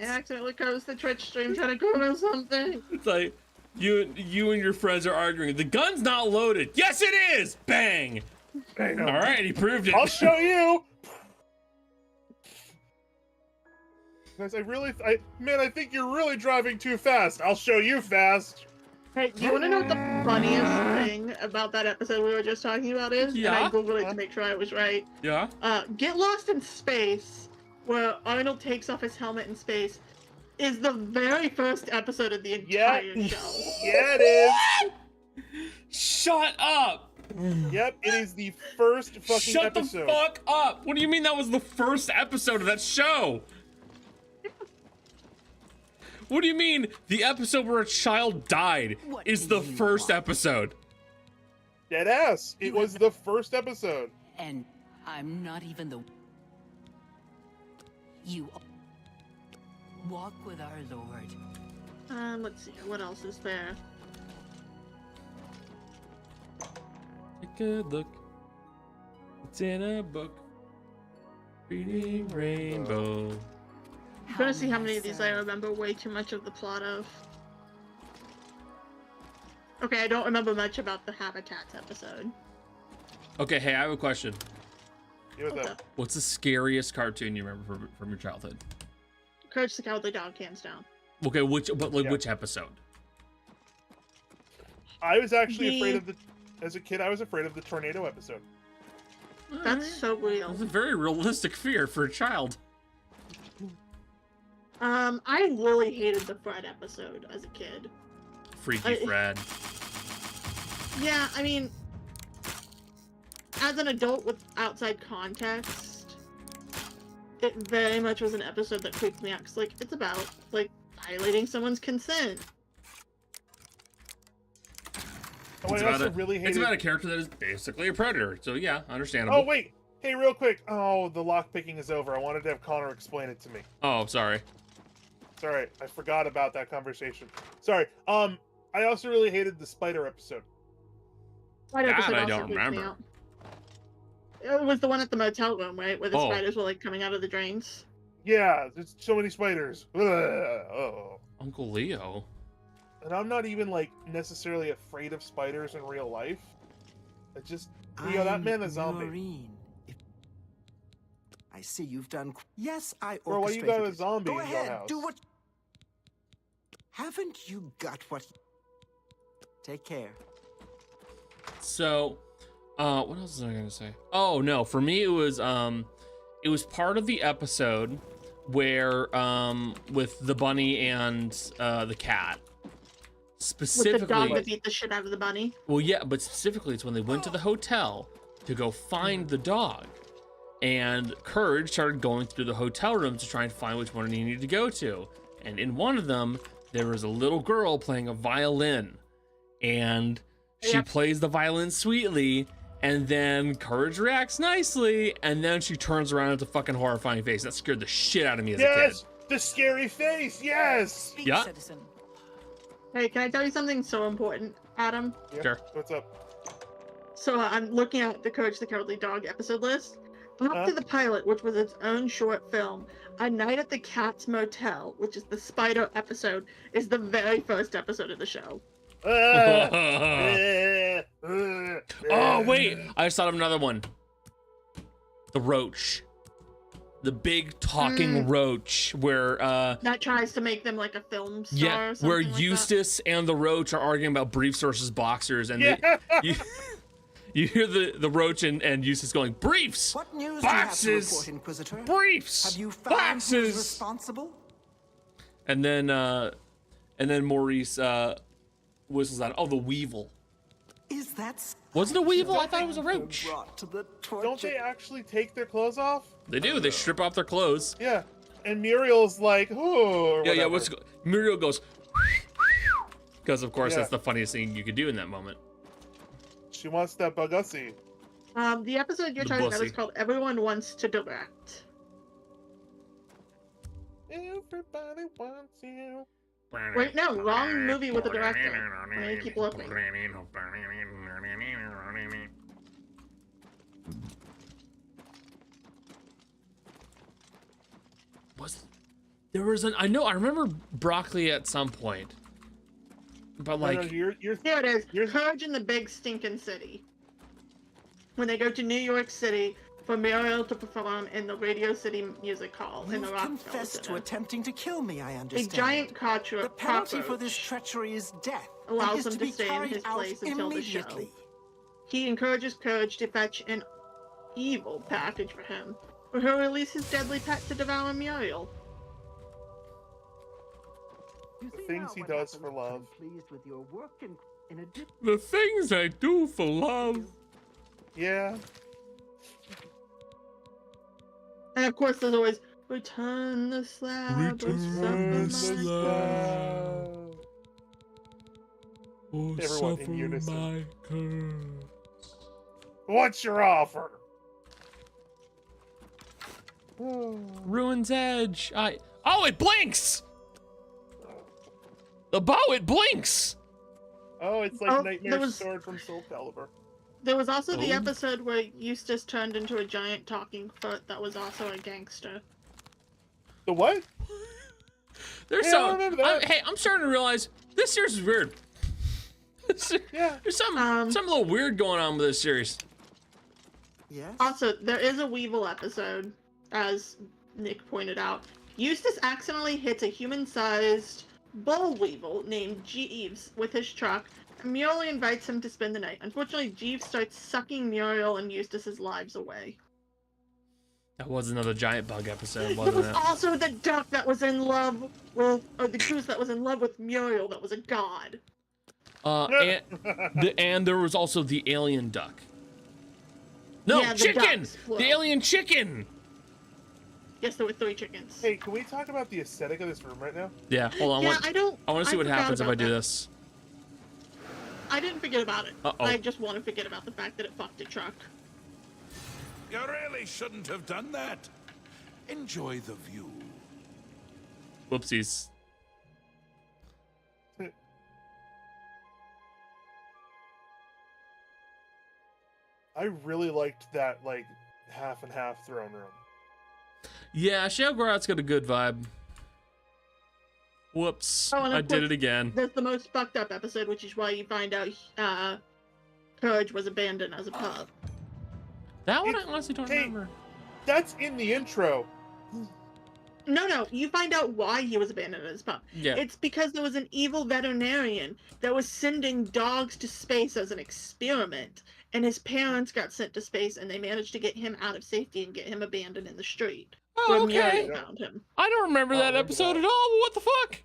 I accidentally closed the Twitch stream trying to Google something. It's like, you and your friends are arguing. The gun's not loaded. Yes, it is! Bang! Bang. All right, he proved it. I'll show you. Guys, I think you're really driving too fast. I'll show you fast. Hey, do you want to know what the funniest thing about that episode we were just talking about is? Yeah? And I googled it to make sure I was right. Yeah? Get Lost in Space, where Arnold takes off his helmet in space, is the very first episode of the entire show. Yeah, it is. Shut up! Yep, it is the first fucking Shut episode. the fuck up! What do you mean that was the first episode of that show? What do you mean the episode where a child died is the first episode? Dead ass. It was the first episode. And I'm not even the... You walk with our Lord. Let's see, what else is there? Take a look. It's in a book. Reading Rainbow. I'm gonna see how many of these I remember way too much of the plot of. Okay, I don't remember much about the Habitats episode. Okay, hey, I have a question. What's up? What's the scariest cartoon you remember from your childhood? Courage the Cowardly Dog, hands down. Okay, which episode? I was actually afraid of as a kid, I was afraid of the tornado episode. That's so real. It's a very realistic fear for a child. I really hated the Fred episode as a kid. Freaky Fred. Yeah, I mean, as an adult with outside context, it very much was an episode that creeped me out. 'Cause, like, it's about, like, violating someone's consent. Oh, It's I also about really hated... It's about a character that is basically a predator. So yeah, understandable. Oh, wait. Hey, real quick. Oh, the lockpicking is over. I wanted to have Connor explain it to me. Oh, sorry. It's all right. I forgot about that conversation. Sorry. I also really hated the spider episode. Spider episode I also don't creeped me remember. out. It was the one at the motel room, right? Where the Oh. spiders were, like, coming out of the drains. Yeah, there's so many spiders. Ugh, oh. Uncle Leo. And I'm not even, like, necessarily afraid of spiders in real life. I just... Leo, that man is a zombie. Noreen. I see you've done... Yes, I orchestrated Bro, why you got a it. zombie Go in your ahead, house? do what... Haven't you got what... Take care. So, what else was I gonna say? Oh no, for me it was part of the episode where with the bunny and the cat. Specifically, With the dog that beat the shit out of the bunny. well, yeah, but specifically it's when they went to the hotel to go find the dog, and Courage started going through the hotel rooms to try and find which one he needed to go to, and in one of them there was a little girl playing a violin, and she plays the violin sweetly, and then Courage reacts nicely, and then she turns around with a fucking horrifying face. That scared the shit out of me as a kid. Yes! The scary face! Yes! Yeah. Citizen. Hey, can I tell you something so important, Adam? Yeah. Sure. What's up? So I'm looking at the Courage the Cowardly Dog episode list. Up to the pilot, which was its own short film, A Night at the Cat's Motel, which is the spider episode, is the very first episode of the show. Oh wait, I just thought of another one. The roach. The big talking roach where That tries to make them like a film star yeah, or something where like Eustace and the roach are arguing about briefs versus boxers, and you hear the roach and Eustace going, briefs, What news boxes, do you have to report, Inquisitor? briefs, Have you found boxes. who's responsible? And then Maurice whistles out, oh, the weevil. Is that... Was it a weevil? I thought it was a roach. Brought to the Don't they actually take their clothes off? They do. They strip off their clothes. Yeah. And Muriel's like, oh, Yeah. Muriel goes, because of course Yeah. that's the funniest thing you could do in that moment. She wants that Bugussi. The episode you're The talking about bussy. is called Everyone Wants to Direct. Everybody wants you. Wait, no, wrong movie with the director. I need to keep looking. I know, I remember broccoli at some point. But like... Here it is. Courage in the Big Stinking City. When they go to New York City for Muriel to perform in the Radio City Music Hall in the You've Rockefeller confessed Center. to attempting to kill me, I understand. A giant The penalty for this cockroach treachery is death. allows and him to stay in his place until the show. immediately. He encourages Courage to fetch an evil package for him, or he'll release his deadly pet to devour Muriel. The things he does for love. The things I do for love. Yeah. And of course, there's always return the slab. Return the slab. Or Everyone suffer in unison. my curse. What's your offer? Ruin's Edge. Oh, it blinks! The bow, it blinks! Oh, it's like Nightmare's sword from Soul Calibur. There was also the episode where Eustace turned into a giant talking foot that was also a gangster. The what? There's I remember that. Hey, I'm starting to realize this series is weird. There's something a little weird going on with this series. Yes. Also, there is a Weevil episode, as Nick pointed out. Eustace accidentally hits a human-sized bull weevil named Jeeves with his truck, and Muriel invites him to spend the night. Unfortunately, Jeeves starts sucking Muriel and Eustace's lives away. That was another giant bug episode, There wasn't was it? also the duck that was in love with, or the goose that was in love with Muriel that was a god. And there was also the alien duck. No, Yeah, the chicken! ducks, well. The alien chicken! Yes, there were 3 chickens. Hey, can we talk about the aesthetic of this room right now? Yeah, hold on. Yeah, I want to see what forgot happens if I about do that. this. I didn't forget about it. Uh-oh. I just want to forget about the fact that it fucked a truck. You really shouldn't have done that. Enjoy the view. Whoopsies. I really liked that, like, half and half throne room. Yeah, Sheogorath's got a good vibe. Whoops. Oh, and of I did course, it again. There's the most fucked up episode, which is why you find out Courage was abandoned as a pup. That one I honestly don't remember. That's in the intro. No, you find out why he was abandoned as a pup. Yeah. It's because there was an evil veterinarian that was sending dogs to space as an experiment, and his parents got sent to space, and they managed to get him out of safety and get him abandoned in the street. Oh, where okay. Muriel found him. I don't remember that episode at all. What the fuck?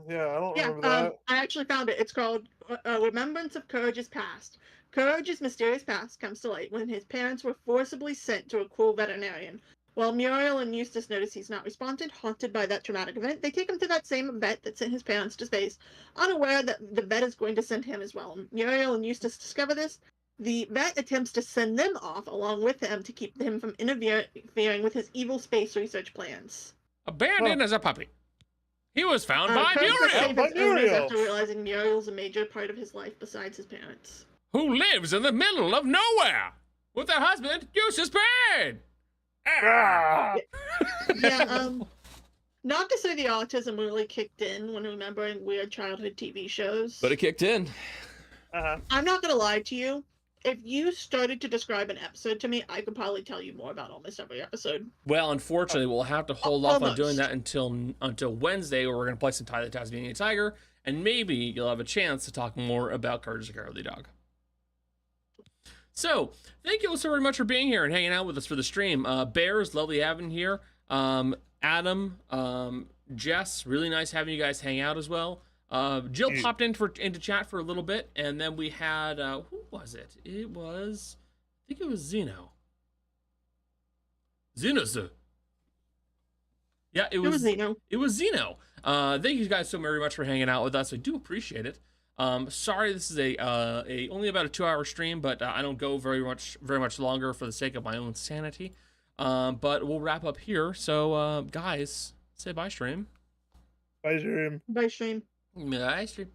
Yeah, I don't remember that. I actually found it. It's called Remembrance of Courage's Past. Courage's mysterious past comes to light when his parents were forcibly sent to a cruel veterinarian. While Muriel and Eustace notice he's not responded, haunted by that traumatic event, they take him to that same vet that sent his parents to space, unaware that the vet is going to send him as well. Muriel and Eustace discover this. The vet attempts to send them off along with him to keep him from interfering with his evil space research plans. Abandoned as a puppy. He was found by Courage must save his owners Muriel. after realizing Muriel's a major part of his life besides his parents. Who lives in the middle of nowhere with her husband, Eustace Payne. Ah! Yeah, not to say the autism really kicked in when remembering weird childhood TV shows. But it kicked in. I'm not gonna lie to you. If you started to describe an episode to me, I could probably tell you more about almost every episode. Well, unfortunately, we'll have to hold off on doing Almost. that until Wednesday, where we're going to play some Ty the Tasmanian Tiger, and maybe you'll have a chance to talk more about Courage the Cowardly Dog. So, thank you all so very much for being here and hanging out with us for the stream. Bears, lovely having you here. Adam, Jess, really nice having you guys hang out as well. Jill popped into chat for a little bit, and then we had who was it? I think it was Zeno. Zeno's. Yeah, it was Zeno. It was Zeno. Thank you guys so very much for hanging out with us. I do appreciate it. Sorry, this is a only about a 2-hour stream, but I don't go very much longer for the sake of my own sanity. But we'll wrap up here. So, guys, Say bye, stream. Bye, stream. Bye, stream. Bye, stream.